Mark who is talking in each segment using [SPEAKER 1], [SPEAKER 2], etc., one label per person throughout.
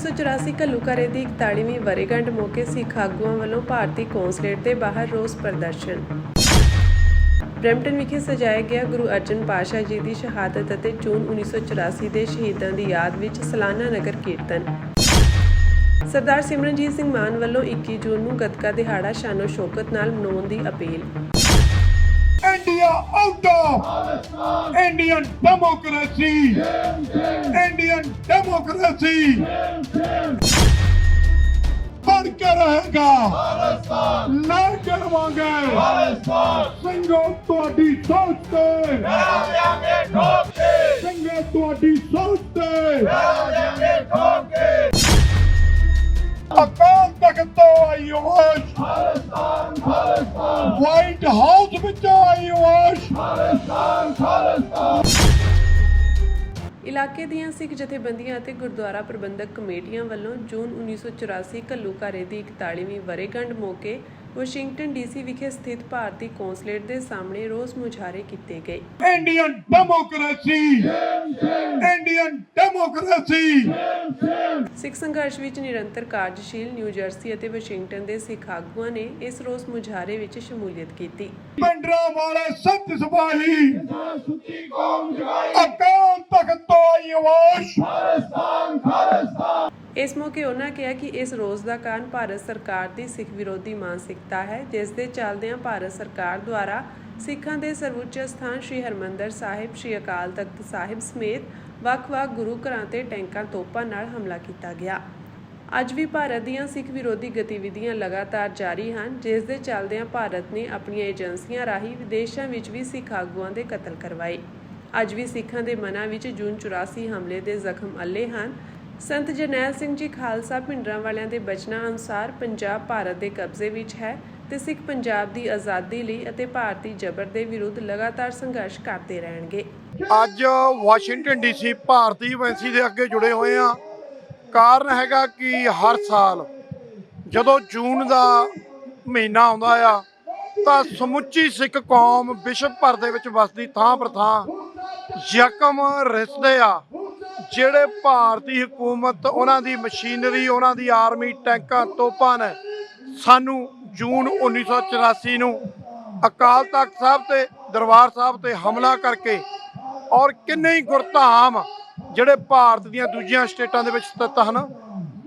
[SPEAKER 1] 1984 ਘੱਲੂਘਾਰੇ ਦੀ 41ਵੀਂ ਵਰ੍ਹੇਗੰਢ ਮੌਕੇ ਸਿੱਖ ਆਗੂਆਂ ਵੱਲੋਂ ਭਾਰਤੀ ਕੌਂਸਲੇਟ ਦੇ ਬਾਹਰ ਰੋਸ ਪ੍ਰਦਰਸ਼ਨ। ਬਰੈਂਪਟਨ ਵਿਖੇ ਸਜਾਇਆ ਗਿਆ ਗੁਰੂ ਅਰਜਨ ਪਾਤਸ਼ਾਹ ਜੀ ਦੀ ਸ਼ਹਾਦਤ ਅਤੇ ਜੂਨ 1984 ਦੇ ਸ਼ਹੀਦਾਂ ਦੀ ਯਾਦ ਵਿੱਚ ਸਾਲਾਨਾ ਨਗਰ ਕੀਰਤਨ। ਸਰਦਾਰ ਸਿਮਰਨਜੀਤ ਸਿੰਘ ਮਾਨ ਵੱਲੋਂ 21 ਜੂਨ ਨੂੰ ਗੱਤਕਾ ਦਿਹਾੜਾ ਸ਼ਾਨੋ ਸ਼ੌਕਤ ਨਾਲ ਮਨਾਉਣ ਦੀ appeal.
[SPEAKER 2] India out of Indian democracy, Indian democracy बढ़ के रहेगा, ना करवाएंगे संगो तुहाडी सोच ते, संगो तुहाडी सोच ते अकाल तख्त तो आई आवाज, व्हाइट हाउस विचों आई आवाज।
[SPEAKER 1] ਇਲਾਕੇ ਦੀਆਂ ਸਿੱਖ ਜਥੇਬੰਦੀਆਂ ਅਤੇ ਗੁਰਦੁਆਰਾ ਪ੍ਰਬੰਧਕ ਕਮੇਟੀਆਂ ਵੱਲੋਂ ਜੂਨ 1984 ਘੱਲੂਘਾਰੇ ਦੀ 41ਵੀਂ ਵਰ੍ਹੇਗੰਢ ਮੌਕੇ ਵਾਸ਼ਿੰਗਟਨ ਡੀਸੀ ਵਿਖੇ ਸਥਿਤ ਭਾਰਤੀ ਕੌਂਸਲੇਟ ਦੇ ਸਾਹਮਣੇ ਰੋਸ ਮੁਜ਼ਾਹਰੇ ਕੀਤੇ ਗਏ।
[SPEAKER 2] Indian democracy, Indian democracy.
[SPEAKER 1] ਸਿੱਖ ਸੰਘਰਸ਼ ਵਿੱਚ ਨਿਰੰਤਰ ਕਾਰਜਸ਼ੀਲ ਨਿਊ ਜਰਸੀ ਅਤੇ ਵਾਸ਼ਿੰਗਟਨ ਦੇ ਸਿੱਖ ਆਗੂਆਂ ਨੇ ਇਸ ਰੋਸ ਮੁਜ਼ਾਹਰੇ ਵਿੱਚ ਸ਼ਮੂਲੀਅਤ ਕੀਤੀ।
[SPEAKER 2] ਪਿੰਡਰਾਂ ਵਾਲੇ ਸੰਤ ਸਿਪਾਹੀ ਅਕਾਲ ਤਖ਼ਤ ਤੋਂ ਆਈ ਆਵਾਜ਼।
[SPEAKER 1] ਇਸ ਮੌਕੇ ਉਹਨਾਂ ਕਿਹਾ ਕਿ ਇਸ ਰੋਸ ਦਾ ਕਾਰਨ ਭਾਰਤ ਸਰਕਾਰ ਦੀ ਸਿੱਖ ਵਿਰੋਧੀ ਮਾਨਸਿਕਤਾ ਹੈ, ਜਿਸ ਦੇ ਚੱਲਦਿਆਂ ਭਾਰਤ ਸਰਕਾਰ ਦੁਆਰਾ ਸਿੱਖਾਂ ਦੇ ਸਰਵਉੱਚ ਸਥਾਨ ਸ੍ਰੀ ਹਰਿਮੰਦਰ ਸਾਹਿਬ, ਸ੍ਰੀ ਅਕਾਲ ਤਖ਼ਤ ਸਾਹਿਬ ਸਮੇਤ ਵੱਖ-ਵੱਖ ਗੁਰੂ ਘਰਾਂ ਤੇ ਟੈਂਕਾਂ ਤੋਪਾਂ ਨਾਲ ਹਮਲਾ ਕੀਤਾ ਗਿਆ। ਅੱਜ ਵੀ ਭਾਰਤ ਦੀਆਂ ਸਿੱਖ ਵਿਰੋਧੀ ਗਤੀਵਿਧੀਆਂ ਲਗਾਤਾਰ ਜਾਰੀ ਹਨ, ਜਿਸ ਦੇ ਚੱਲਦਿਆਂ ਭਾਰਤ ਨੇ ਆਪਣੀਆਂ ਏਜੰਸੀਆਂ ਰਾਹੀਂ ਵਿਦੇਸ਼ਾਂ ਵਿੱਚ ਵੀ ਸਿੱਖ ਆਗੂਆਂ ਦੇ ਕਤਲ ਕਰਵਾਏ। ਅੱਜ ਵੀ ਸਿੱਖਾਂ ਦੇ ਮਨਾਂ ਵਿੱਚ ਜੂਨ 84 ਹਮਲੇ ਦੇ ਜ਼ਖਮ ਅੱਲੇ ਹਨ। ਸੰਤ ਜਰਨੈਲ ਸਿੰਘ ਜੀ ਖਾਲਸਾ ਭਿੰਡਰਾਂ ਵਾਲਿਆਂ ਦੇ ਬਚਨਾਂ ਅਨੁਸਾਰ ਪੰਜਾਬ ਭਾਰਤ ਦੇ ਕਬਜ਼ੇ ਵਿੱਚ ਹੈ ਤੇ ਸਿੱਖ ਪੰਜਾਬ ਦੀ ਆਜ਼ਾਦੀ ਲਈ ਅਤੇ ਭਾਰਤੀ ਜ਼ਬਰ ਦੇ ਵਿਰੁੱਧ ਲਗਾਤਾਰ ਸੰਘਰਸ਼ ਕਰਦੇ ਰਹਿਣਗੇ।
[SPEAKER 2] ਅੱਜ ਵਾਸ਼ਿੰਗਟਨ ਡੀਸੀ ਭਾਰਤੀ ਐਮਬੈਸੀ ਦੇ ਅੱਗੇ ਜੁੜੇ ਹੋਏ ਆ। ਕਾਰਨ ਹੈਗਾ ਕਿ ਹਰ ਸਾਲ ਜਦੋਂ ਜੂਨ ਦਾ ਮਹੀਨਾ ਆਉਂਦਾ ਆ ਤਾਂ ਸਮੁੱਚੀ ਸਿੱਖ ਕੌਮ ਵਿਸ਼ਵ ਭਰ ਦੇ ਵਿੱਚ ਵਸਦੀ ਥਾਂ ਪਰ ਥਾਂ ਜ਼ਖਮ ਰਿਸਦੇ ਆ। ਜਿਹੜੇ ਭਾਰਤੀ ਹਕੂਮਤ, ਉਹਨਾਂ ਦੀ ਮਸ਼ੀਨਰੀ, ਉਹਨਾਂ ਦੀ ਆਰਮੀ, ਟੈਂਕਾਂ, ਤੋਪਾਂ ਨੇ ਸਾਨੂੰ ਜੂਨ 1984 ਨੂੰ ਅਕਾਲ ਤਖ਼ਤ ਸਾਹਿਬ ਤੇ ਦਰਬਾਰ ਸਾਹਿਬ ਤੇ ਹਮਲਾ ਕਰਕੇ ਔਰ ਕਿੰਨੇ ਹੀ ਗੁਰਧਾਮ ਜਿਹੜੇ ਭਾਰਤ ਦੀਆਂ ਦੂਜੀਆਂ ਸਟੇਟਾਂ ਦੇ ਵਿੱਚ ਸਥਿਤ ਹਨ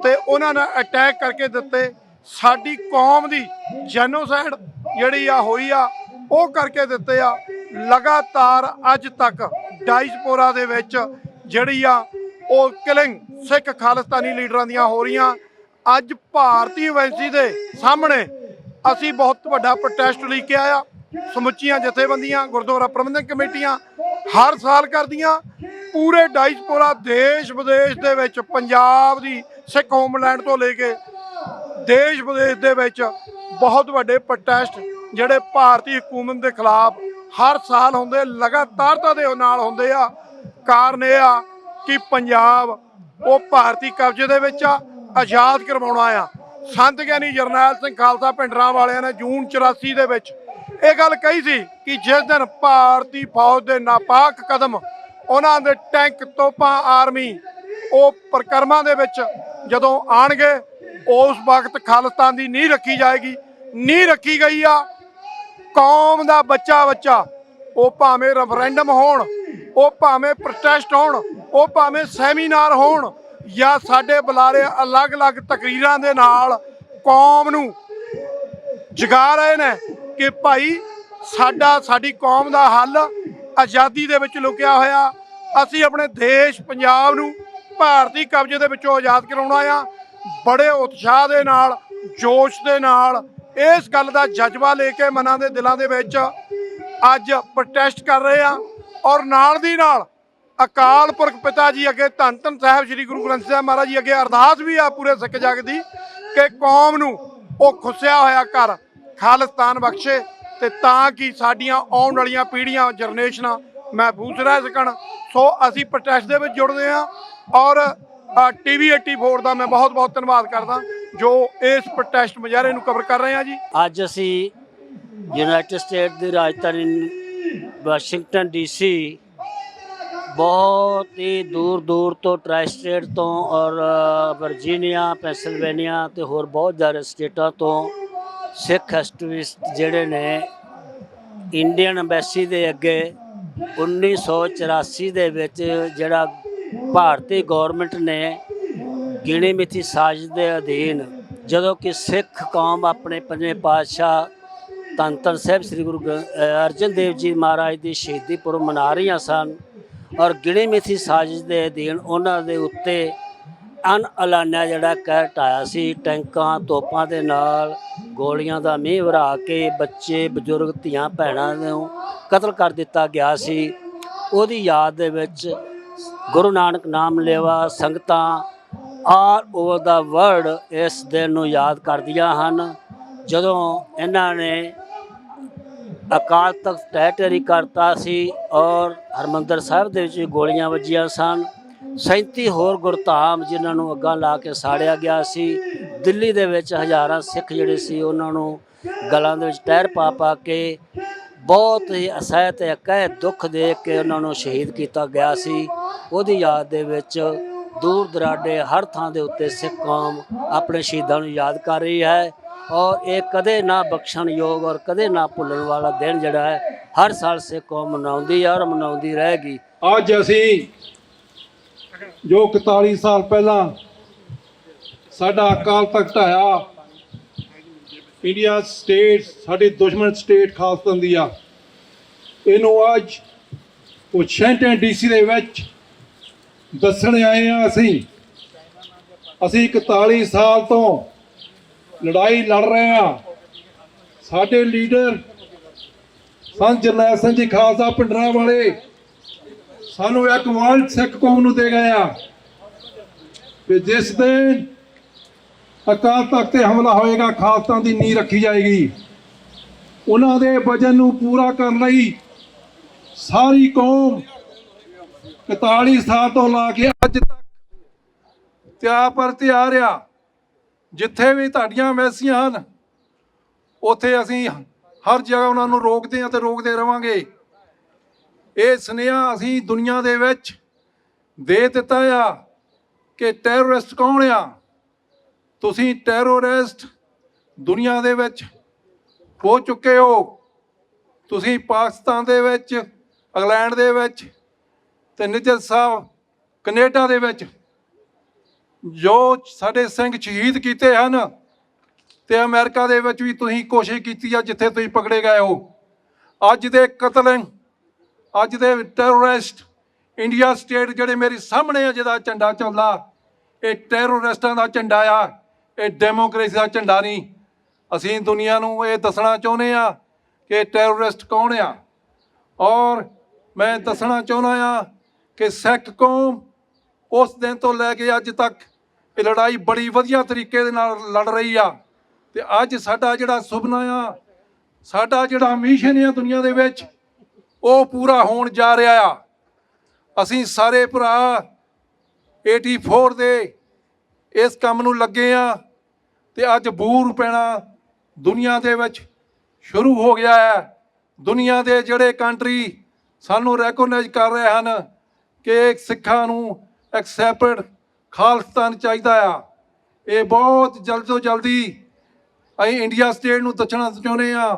[SPEAKER 2] ਤੇ ਉਹਨਾਂ ਨੇ ਅਟੈਕ ਕਰਕੇ ਦਿੱਤੇ। ਸਾਡੀ ਕੌਮ ਦੀ ਜੈਨੋਸਾਈਡ ਜਿਹੜੀ ਆ ਹੋਈ ਆ ਉਹ ਕਰਕੇ ਦਿੱਤੇ ਆ। ਲਗਾਤਾਰ ਅੱਜ ਤੱਕ ਡਾਇਸਪੋਰਾ ਦੇ ਵਿੱਚ ਜਿਹੜੀ ਆ ਉਹ ਕਿਲਿੰਗ ਸਿੱਖ ਖਾਲਿਸਤਾਨੀ ਲੀਡਰਾਂ ਦੀਆਂ ਹੋ ਰਹੀਆਂ। ਅੱਜ ਭਾਰਤੀ ਐਮਬੈਸੀ ਦੇ ਸਾਹਮਣੇ ਅਸੀਂ ਬਹੁਤ ਵੱਡਾ ਪ੍ਰੋਟੈਸਟ ਲੈ ਕੇ ਆਇਆ। ਸਮੁੱਚੀਆਂ ਜਥੇਬੰਦੀਆਂ, ਗੁਰਦੁਆਰਾ ਪ੍ਰਬੰਧਕ ਕਮੇਟੀਆਂ ਹਰ ਸਾਲ ਕਰਦੀਆਂ। ਪੂਰੇ ਡਾਇਸਪੋਰਾ ਦੇਸ਼ ਵਿਦੇਸ਼ ਦੇ ਵਿੱਚ, ਪੰਜਾਬ ਦੀ ਸਿੱਖ ਹੋਮਲੈਂਡ ਤੋਂ ਲੈ ਕੇ ਦੇਸ਼ ਵਿਦੇਸ਼ ਦੇ ਵਿੱਚ ਬਹੁਤ ਵੱਡੇ ਪ੍ਰੋਟੈਸਟ ਜਿਹੜੇ ਭਾਰਤੀ ਹਕੂਮਤ ਦੇ ਖਿਲਾਫ ਹਰ ਸਾਲ ਹੁੰਦੇ, ਲਗਾਤਾਰਤਾ ਦੇ ਨਾਲ ਹੁੰਦੇ ਆ। ਕਾਰਨ ਇਹ ਆ ਕਿ ਪੰਜਾਬ ਉਹ ਭਾਰਤੀ ਕਬਜ਼ੇ ਦੇ ਵਿੱਚ ਆ, ਆਜ਼ਾਦ ਕਰਵਾਉਣਾ ਆ। ਸੰਤ ਗਿਆਨੀ ਜਰਨੈਲ ਸਿੰਘ ਖਾਲਸਾ ਭਿੰਡਰਾਂ ਵਾਲਿਆਂ ਨੇ ਜੂਨ 84 ਦੇ ਵਿੱਚ ਇਹ ਗੱਲ ਕਹੀ ਸੀ ਕਿ ਜਿਸ ਦਿਨ ਭਾਰਤੀ ਫੌਜ ਦੇ ਨਾਪਾਕ ਕਦਮ, ਉਹਨਾਂ ਦੇ ਟੈਂਕ, ਤੋਪਾਂ, ਆਰਮੀ ਉਹ ਪ੍ਰਕਰਮਾਂ ਦੇ ਵਿੱਚ ਜਦੋਂ ਆਣਗੇ ਉਸ ਵਕਤ ਖਾਲਿਸਤਾਨ ਦੀ ਨੀਂਹ ਰੱਖੀ ਜਾਏਗੀ। ਨੀਂਹ ਰੱਖੀ ਗਈ ਆ। ਕੌਮ ਦਾ ਬੱਚਾ ਉਹ ਭਾਵੇਂ ਰੈਫਰੈਂਡਮ ਹੋਣ, ਉਹ ਭਾਵੇਂ ਪ੍ਰੋਟੈਸਟ ਹੋਣ, ਉਹ ਭਾਵੇਂ ਸੈਮੀਨਾਰ ਹੋਣ ਜਾਂ ਸਾਡੇ ਬੁਲਾਰੇ ਅਲੱਗ-ਅਲੱਗ ਤਕਰੀਰਾਂ ਦੇ ਨਾਲ ਕੌਮ ਨੂੰ ਜਗਾ ਰਹੇ ਨੇ ਕਿ ਭਾਈ ਸਾਡੀ ਕੌਮ ਦਾ ਹੱਲ ਆਜ਼ਾਦੀ ਦੇ ਵਿੱਚ ਲੁਕਿਆ ਹੋਇਆ। ਅਸੀਂ ਆਪਣੇ ਦੇਸ਼ ਪੰਜਾਬ ਨੂੰ ਭਾਰਤੀ ਕਬਜ਼ੇ ਦੇ ਵਿੱਚੋਂ ਆਜ਼ਾਦ ਕਰਾਉਣਾ ਆ। ਬੜੇ ਉਤਸ਼ਾਹ ਦੇ ਨਾਲ, ਜੋਸ਼ ਦੇ ਨਾਲ ਇਸ ਗੱਲ ਦਾ ਜਜ਼ਬਾ ਲੈ ਕੇ ਮਨਾਂ ਦੇ ਦਿਲਾਂ ਦੇ ਵਿੱਚ ਅੱਜ ਪ੍ਰੋਟੈਸਟ ਕਰ ਰਹੇ ਆ। ਔਰ ਨਾਲ ਦੀ ਨਾਲ ਅਕਾਲ ਪੁਰਖ ਪਿਤਾ ਜੀ ਅੱਗੇ, ਧੰਨ ਧੰਨ ਸਾਹਿਬ ਸ੍ਰੀ ਗੁਰੂ ਗ੍ਰੰਥ ਸਾਹਿਬ ਮਹਾਰਾਜ ਜੀ ਅੱਗੇ ਅਰਦਾਸ ਵੀ ਆ ਪੂਰੇ ਸਿੱਖ ਜਗ ਦੀ ਕਿ ਕੌਮ ਨੂੰ ਉਹ ਖੁੱਸਿਆ ਹੋਇਆ ਘਰ ਖਾਲਿਸਤਾਨ ਬਖਸ਼ੇ ਤੇ ਤਾਂ ਕਿ ਸਾਡੀਆਂ ਆਉਣ ਵਾਲੀਆਂ ਪੀੜ੍ਹੀਆਂ, ਜਨਰੇਸ਼ਨਾਂ ਮਹਿਫੂਜ਼ ਰਹਿ ਸਕਣ। ਸੋ ਅਸੀਂ ਪ੍ਰੋਟੈਸਟ ਦੇ ਵਿੱਚ ਜੁੜਦੇ ਹਾਂ ਔਰ TV 84 ਦਾ ਮੈਂ ਬਹੁਤ ਧੰਨਵਾਦ ਕਰਦਾ ਜੋ ਇਸ ਪ੍ਰੋਟੈਸਟ ਮੁਜ਼ਾਹਰੇ ਨੂੰ ਕਵਰ ਕਰ ਰਹੇ ਹਾਂ ਜੀ।
[SPEAKER 3] ਅੱਜ ਅਸੀਂ ਯੂਨਾਈਟਿਡ ਸਟੇਟ ਦੀ ਰਾਜਧਾਨੀ ਵਾਸ਼ਿੰਗਟਨ DC ਬਹੁਤ ਹੀ ਦੂਰ ਦੂਰ ਤੋਂ ਟਰਾਈ ਸਟੇਟ ਤੋਂ ਔਰ ਵਰਜੀਨੀਆ, ਪੈਂਸਿਲਵੇਨੀਆ ਅਤੇ ਹੋਰ ਬਹੁਤ ਜ਼ਿਆਦਾ ਸਟੇਟਾਂ ਤੋਂ ਸਿੱਖ ਐਕਟਿਵਿਸਟ ਜਿਹੜੇ ਨੇ ਇੰਡੀਅਨ ਐਮਬੈਸੀ ਦੇ ਅੱਗੇ 1984 ਦੇ ਵਿੱਚ ਜਿਹੜਾ ਭਾਰਤੀ ਗੌਰਮੈਂਟ ਨੇ ਗਿਣੀ ਮਿਥੀ ਸਾਜ਼ਿਸ਼ ਦੇ ਅਧੀਨ ਜਦੋਂ ਕਿ ਸਿੱਖ ਕੌਮ ਆਪਣੇ ਪੰਜਵੇਂ ਪਾਤਸ਼ਾਹ ਧੰਨ ਧੰਨ ਸਾਹਿਬ ਸ੍ਰੀ ਗੁਰੂ ਅਰਜਨ ਦੇਵ ਜੀ ਮਹਾਰਾਜ ਦੀ ਸ਼ਹੀਦੀ ਪੁਰਬ ਮਨਾ ਰਹੀਆਂ ਸਨ ਔਰ ਗਿਣੀ ਮਿਥੀ ਸਾਜ਼ਿਸ਼ ਦੇ ਅਧੀਨ ਉਹਨਾਂ ਦੇ ਉੱਤੇ ਅਣਐਲਾਨਿਆ ਜਿਹੜਾ ਕਹਿਰ ਢਾਇਆ ਸੀ। ਟੈਂਕਾਂ ਤੋਪਾਂ ਦੇ ਨਾਲ ਗੋਲੀਆਂ ਦਾ ਮੀਂਹ ਵਰ੍ਹਾ ਕੇ ਬੱਚੇ ਬਜ਼ੁਰਗ ਧੀਆਂ ਭੈਣਾਂ ਨੂੰ ਕਤਲ ਕਰ ਦਿੱਤਾ ਗਿਆ ਸੀ। ਉਹਦੀ ਯਾਦ ਦੇ ਵਿੱਚ ਗੁਰੂ ਨਾਨਕ ਨਾਮ ਲੇਵਾ ਸੰਗਤਾਂ ਆਲ ਓਵਰ ਦਾ ਵਰਲਡ ਇਸ ਦਿਨ ਨੂੰ ਯਾਦ ਕਰਦੀਆਂ ਹਨ ਜਦੋਂ ਇਹਨਾਂ ਨੇ ਅਕਾਲ ਤਖਤ ਢਹਿ ਢੇਰੀ ਕਰਤਾ ਸੀ ਔਰ ਹਰਿਮੰਦਰ ਸਾਹਿਬ ਦੇ ਵਿੱਚ ਗੋਲੀਆਂ ਵੱਜੀਆਂ ਸਨ। 37 ਹੋਰ ਗੁਰਧਾਮ ਜਿਨ੍ਹਾਂ ਨੂੰ ਅੱਗਾਂ ਲਾ ਕੇ ਸਾੜਿਆ ਗਿਆ ਸੀ। ਦਿੱਲੀ ਦੇ ਵਿੱਚ ਹਜ਼ਾਰਾਂ ਸਿੱਖ ਜਿਹੜੇ ਸੀ ਉਹਨਾਂ ਨੂੰ ਗਲਾਂ ਦੇ ਵਿੱਚ ਟਾਇਰ ਪਾ ਪਾ ਕੇ ਬਹੁਤ ਹੀ ਅਸਹਿ ਅਤੇ ਅਕਹਿ ਦੁੱਖ ਦੇ ਕੇ ਉਹਨਾਂ ਨੂੰ ਸ਼ਹੀਦ ਕੀਤਾ ਗਿਆ ਸੀ। ਉਹਦੀ ਯਾਦ ਦੇ ਵਿੱਚ ਦੂਰ ਦਰਾਡੇ ਹਰ ਥਾਂ ਦੇ ਉੱਤੇ ਸਿੱਖ ਕੌਮ ਆਪਣੇ ਸ਼ਹੀਦਾਂ ਨੂੰ ਯਾਦ ਕਰ ਰਹੀ ਹੈ ਔਰ ਇਹ ਕਦੇ ਨਾ ਬਖਸ਼ਣਯੋਗ ਔਰ ਕਦੇ ਨਾ ਭੁੱਲਣ ਵਾਲਾ ਦਿਨ ਜਿਹੜਾ ਹੈ ਹਰ ਸਾਲ ਸਿੱਖ ਕੌਮ ਮਨਾਉਂਦੀ ਹੈ ਔਰ ਮਨਾਉਂਦੀ ਰਹੇਗੀ।
[SPEAKER 4] ਅੱਜ ਅਸੀਂ ਜੋ 41 ਸਾਲ ਪਹਿਲਾਂ ਸਾਡਾ ਅਕਾਲ ਤਖਤ ਢਾਇਆ, ਇੰਡੀਆ ਸਟੇਟ ਸਾਡੇ ਦੁਸ਼ਮਣ ਸਟੇਟ ਖਾਲਸਤਾਨ ਦੀ ਆ, ਇਹਨੂੰ ਅੱਜ ਵਾਸ਼ਿੰਗਟਨ ਡੀਸੀ ਦੇ ਵਿੱਚ ਦੱਸਣ ਆਏ ਆ। ਅਸੀਂ 41 ਸਾਲ ਤੋਂ ਲੜਾਈ ਲੜ ਰਹੇ ਆ। ਸਾਡੇ ਲੀਡਰ ਸੰਤ ਜਰਨੈਲ ਸਿੰਘ ਜੀ ਖਾਲਸਾ ਪਿੰਡਰਾਂ ਵਾਲੇ ਸਾਨੂੰ ਇੱਕ ਵਰਲਡ ਸਿੱਖ ਕੌਮ ਨੂੰ ਦੇ ਗਏ ਆ ਕਿ ਜਿਸ ਦਿਨ ਅਕਾਲ ਤਖਤ ਤੇ ਹਮਲਾ ਹੋਏਗਾ ਖਾਲਸਤਾਨ ਦੀ ਨੀਂਹ ਰੱਖੀ ਜਾਏਗੀ। ਉਹਨਾਂ ਦੇ ਵਚਨ ਨੂੰ ਪੂਰਾ ਕਰਨ ਲਈ ਸਾਰੀ ਕੌਮ 41 ਸਾਲ ਤੋਂ ਲਾ ਕੇ ਅੱਜ ਤੱਕ ਤਿਆਰ ਆ। ਜਿੱਥੇ ਵੀ ਤੁਹਾਡੀਆਂ ਮੈਸੀਆਂ ਹਨ ਉੱਥੇ ਅਸੀਂ ਹਰ ਜਗ੍ਹਾ ਉਹਨਾਂ ਨੂੰ ਰੋਕਦੇ ਹਾਂ ਤੇ ਰੋਕਦੇ ਰਵਾਂਗੇ। ਇਹ ਸੁਨੇਹਾ ਅਸੀਂ ਦੁਨੀਆ ਦੇ ਵਿੱਚ ਦੇ ਦਿੱਤਾ ਆ ਕਿ ਟੈਰਰਿਸਟ ਕੌਣ ਆ। ਤੁਸੀਂ ਟੈਰਰਿਸਟ ਦੁਨੀਆ ਦੇ ਵਿੱਚ ਹੋ ਚੁੱਕੇ ਹੋ। ਤੁਸੀਂ ਪਾਕਿਸਤਾਨ ਦੇ ਵਿੱਚ, ਇੰਗਲੈਂਡ ਦੇ ਵਿੱਚ ਤੇ ਨਿੱਜਰ ਸਾਹਿਬ ਕੈਨੇਡਾ ਦੇ ਵਿੱਚ ਜੋ ਸਾਡੇ ਸਿੰਘ ਸ਼ਹੀਦ ਕੀਤੇ ਹਨ ਤੇ ਅਮਰੀਕਾ ਦੇ ਵਿੱਚ ਵੀ ਤੁਸੀਂ ਕੋਸ਼ਿਸ਼ ਕੀਤੀ ਆ ਜਿੱਥੇ ਤੁਸੀਂ ਪਕੜੇ ਗਏ ਹੋ। ਅੱਜ ਦੇ ਕਤਲ, ਅੱਜ ਦੇ ਟੈਰਰਿਸਟ ਇੰਡੀਆ ਸਟੇਟ ਜਿਹੜੇ ਮੇਰੇ ਸਾਹਮਣੇ ਆ ਜਿਹਦਾ ਝੰਡਾ ਚੱਲਦਾ, ਇਹ ਟੈਰਰਿਸਟਾਂ ਦਾ ਝੰਡਾ ਆ, ਇਹ ਡੈਮੋਕ੍ਰੇਸੀ ਦਾ ਝੰਡਾ ਨਹੀਂ। ਅਸੀਂ ਦੁਨੀਆ ਨੂੰ ਇਹ ਦੱਸਣਾ ਚਾਹੁੰਦੇ ਆ ਕਿ ਟੈਰਰਿਸਟ ਕੌਣ ਆ। ਔਰ ਮੈਂ ਦੱਸਣਾ ਚਾਹੁੰਦਾ ਆ ਕਿ ਸਿੱਖ ਕੌਮ ਉਸ ਦਿਨ ਤੋਂ ਲੈ ਕੇ ਅੱਜ ਤੱਕ ਇਹ ਲੜਾਈ ਬੜੀ ਵਧੀਆ ਤਰੀਕੇ ਦੇ ਨਾਲ ਲੜ ਰਹੀ ਆ। ਤੇ ਅੱਜ ਸਾਡਾ ਜਿਹੜਾ ਸੁਪਨਾ ਆ, ਸਾਡਾ ਜਿਹੜਾ ਮਿਸ਼ਨ ਆ ਦੁਨੀਆ ਦੇ ਵਿੱਚ, ਉਹ ਪੂਰਾ ਹੋਣ ਜਾ ਰਿਹਾ ਆ। ਅਸੀਂ ਸਾਰੇ ਭਰਾ 84 ਦੇ ਇਸ ਕੰਮ ਨੂੰ ਲੱਗੇ ਆ ਤੇ ਅੱਜ ਬੂਰ ਪੈਣਾ ਦੁਨੀਆ ਦੇ ਵਿੱਚ ਸ਼ੁਰੂ ਹੋ ਗਿਆ ਹੈ। ਦੁਨੀਆ ਦੇ ਜਿਹੜੇ ਕੰਟਰੀ ਸਾਨੂੰ ਰੈਕੋਗਨਾਈਜ਼ ਕਰ ਰਹੇ ਹਨ ਕਿ ਸਿੱਖਾਂ ਨੂੰ ਇੱਕ ਸੈਪਰੇਟ ਖਾਲਿਸਤਾਨ ਚਾਹੀਦਾ ਆ। ਇਹ ਬਹੁਤ ਜਲਦ ਤੋਂ ਜਲਦੀ ਅਸੀਂ ਇੰਡੀਆ ਸਟੇਟ ਨੂੰ ਦੱਸਣਾ ਚਾਹੁੰਦੇ ਆ।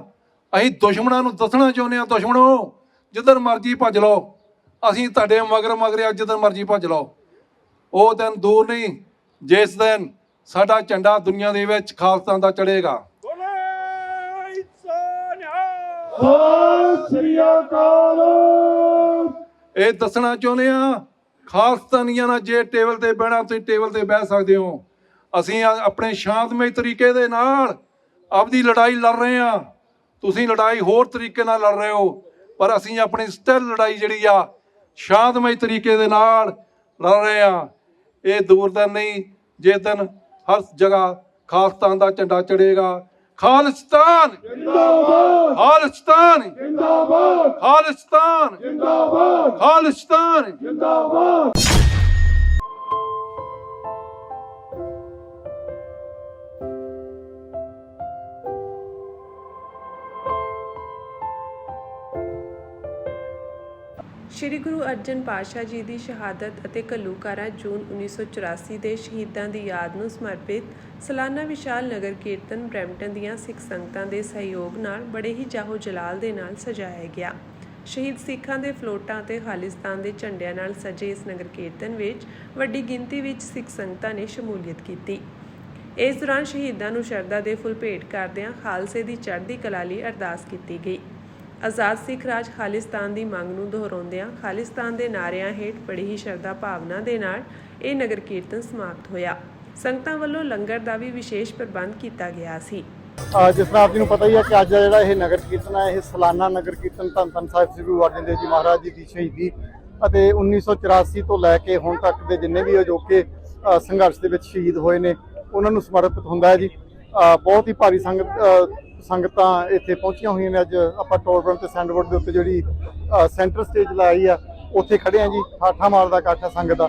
[SPEAKER 4] ਅਸੀਂ ਦੁਸ਼ਮਣਾਂ ਨੂੰ ਦੱਸਣਾ ਚਾਹੁੰਦੇ ਆ, ਦੁਸ਼ਮਣੋ ਜਿੱਧਰ ਮਰਜ਼ੀ ਭੱਜ ਲਓ, ਅਸੀਂ ਤੁਹਾਡੇ ਮਗਰ ਆ, ਜਿੱਧਰ ਮਰਜ਼ੀ ਭੱਜ ਲਓ। ਉਹ ਦਿਨ ਦੂਰ ਨਹੀਂ ਜਿਸ ਦਿਨ ਸਾਡਾ ਝੰਡਾ ਦੁਨੀਆ ਦੇ ਵਿੱਚ ਖਾਲਿਸਤਾਨ ਦਾ ਚੜ੍ਹੇਗਾ। ਇਹ ਦੱਸਣਾ ਚਾਹੁੰਦੇ ਆ ਖਾਲਿਸਤਾਨੀਆਂ ਨਾਲ ਜੇ ਟੇਬਲ ਤੇ ਬਹਿਣਾ ਤੁਸੀਂ ਟੇਬਲ ਤੇ ਬਹਿ ਸਕਦੇ ਹੋ। ਅਸੀਂ ਆਪਣੇ ਸ਼ਾਂਤਮਈ ਤਰੀਕੇ ਦੇ ਨਾਲ ਆਪਦੀ ਲੜਾਈ ਲੜ ਰਹੇ ਆ। ਤੁਸੀਂ ਲੜਾਈ ਹੋਰ ਤਰੀਕੇ ਨਾਲ ਲੜ ਰਹੇ ਹੋ, ਪਰ ਅਸੀਂ ਆਪਣੀ ਸਟਿਲ ਲੜਾਈ ਜਿਹੜੀ ਆ ਸ਼ਾਂਤਮਈ ਤਰੀਕੇ ਦੇ ਨਾਲ ਲੜ ਰਹੇ ਆ। ਇਹ ਦੂਰ ਦਾ ਨਹੀਂ ਜਿਸ ਦਿਨ ਹਰ ਜਗ੍ਹਾ ਖਾਲਿਸਤਾਨ ਦਾ ਝੰਡਾ ਚੜ੍ਹੇਗਾ। ਖਾਲਿਸਤਾਨ ਜਿੰਦਾਬਾਦ, ਖਾਲਿਸਤਾਨ ਜਿੰਦਾਬਾਦ, ਖਾਲਿਸਤਾਨ ਜਿੰਦਾਬਾਦ, ਖਾਲਿਸਤਾਨ ਜਿੰਦਾਬਾਦ।
[SPEAKER 1] ਸ਼੍ਰੀ ਗੁਰੂ ਅਰਜਨ ਪਾਤਸ਼ਾਹ ਜੀ ਦੀ ਸ਼ਹਾਦਤ ਅਤੇ ਘੱਲੂਘਾਰਾ ਜੂਨ 1984 ਦੇ ਸ਼ਹੀਦਾਂ ਦੀ ਯਾਦ ਨੂੰ ਸਮਰਪਿਤ ਸਾਲਾਨਾ ਵਿਸ਼ਾਲ ਨਗਰ ਕੀਰਤਨ ਬਰੈਂਪਟਨ ਦੀਆਂ ਸਿੱਖ ਸੰਗਤਾਂ ਦੇ ਸਹਿਯੋਗ ਨਾਲ ਬੜੇ ਹੀ ਜਾਹੋ ਜਲਾਲ ਦੇ ਨਾਲ ਸਜਾਇਆ ਗਿਆ। ਸ਼ਹੀਦ ਸਿੱਖਾਂ ਦੇ ਫਲੋਟਾਂ ਅਤੇ ਖਾਲਿਸਤਾਨ ਦੇ ਝੰਡਿਆਂ ਨਾਲ ਸਜੇ ਇਸ ਨਗਰ ਕੀਰਤਨ ਵਿੱਚ ਵੱਡੀ ਗਿਣਤੀ ਵਿੱਚ ਸਿੱਖ ਸੰਗਤਾਂ ਨੇ ਸ਼ਮੂਲੀਅਤ ਕੀਤੀ। ਇਸ ਦੌਰਾਨ ਸ਼ਹੀਦਾਂ ਨੂੰ ਸ਼ਰਧਾ ਦੇ ਫੁੱਲ ਭੇਟ ਕਰਦਿਆਂ ਖਾਲਸੇ ਦੀ ਚੜ੍ਹਦੀ ਕਲਾ ਲਈ ਅਰਦਾਸ ਕੀਤੀ ਗਈ। ਆਜ਼ਾਦ ਸਿੱਖ ਰਾਜ ਖਾਲਿਸਤਾਨ ਦੀ ਮੰਗ ਨੂੰ ਦੁਹਰਾਉਂਦਿਆਂ ਖਾਲਿਸਤਾਨ ਦੇ ਨਾਅਰਿਆਂ ਹੇਠ ਬੜੀ ਹੀ ਸ਼ਰਧਾ ਭਾਵਨਾ ਦੇ ਨਾਲ ਇਹ ਨਗਰ ਕੀਰਤਨ ਸਮਾਪਤ ਹੋਇਆ। ਸੰਗਤਾਂ ਵੱਲੋਂ ਲੰਗਰ ਦਾ ਵੀ ਵਿਸ਼ੇਸ਼ ਪ੍ਰਬੰਧ ਕੀਤਾ ਗਿਆ ਸੀ।
[SPEAKER 5] ਜਿਸ ਤਰ੍ਹਾਂ ਆਪ ਜੀ ਨੂੰ ਪਤਾ ਹੀ ਹੈ ਕਿ ਅੱਜ ਦਾ ਜਿਹੜਾ ਇਹ ਨਗਰ ਕੀਰਤਨ ਹੈ, ਇਹ ਸਾਲਾਨਾ ਨਗਰ ਕੀਰਤਨ ਧੰਨ ਧੰਨ ਸਾਹਿਬ ਸ੍ਰੀ ਗੁਰੂ ਅਰਜਨ ਦੇਵ ਜੀ ਮਹਾਰਾਜ ਜੀ ਦੀ ਸ਼ਹੀਦੀ ਅਤੇ 1984 ਤੋਂ ਲੈ ਕੇ ਹੁਣ ਤੱਕ ਦੇ ਜਿੰਨੇ ਵੀ ਅਜੋਕੇ ਸੰਘਰਸ਼ ਦੇ ਵਿੱਚ ਸ਼ਹੀਦ ਹੋਏ ਨੇ ਉਹਨਾਂ ਨੂੰ ਸਮਰਪਿਤ ਹੁੰਦਾ ਹੈ ਜੀ। ਬਹੁਤ ਹੀ ਭਾਰੀ ਸੰਗਤਾਂ ਇੱਥੇ ਪਹੁੰਚੀਆਂ ਹੋਈਆਂ ਨੇ। ਅੱਜ ਆਪਾਂ ਟੋਲਬਰਨ ਤੇ ਸੈਂਡਵੁੱਡ ਦੇ ਉੱਤੇ ਜਿਹੜੀ ਸੈਂਟਰ ਸਟੇਜ ਲਾਈ ਆ ਉੱਥੇ ਖੜੇ ਆ ਜੀ। ਠਾਠਾ ਮਾਰ ਦਾ ਇਕੱਠ ਸੰਗਤ ਦਾ।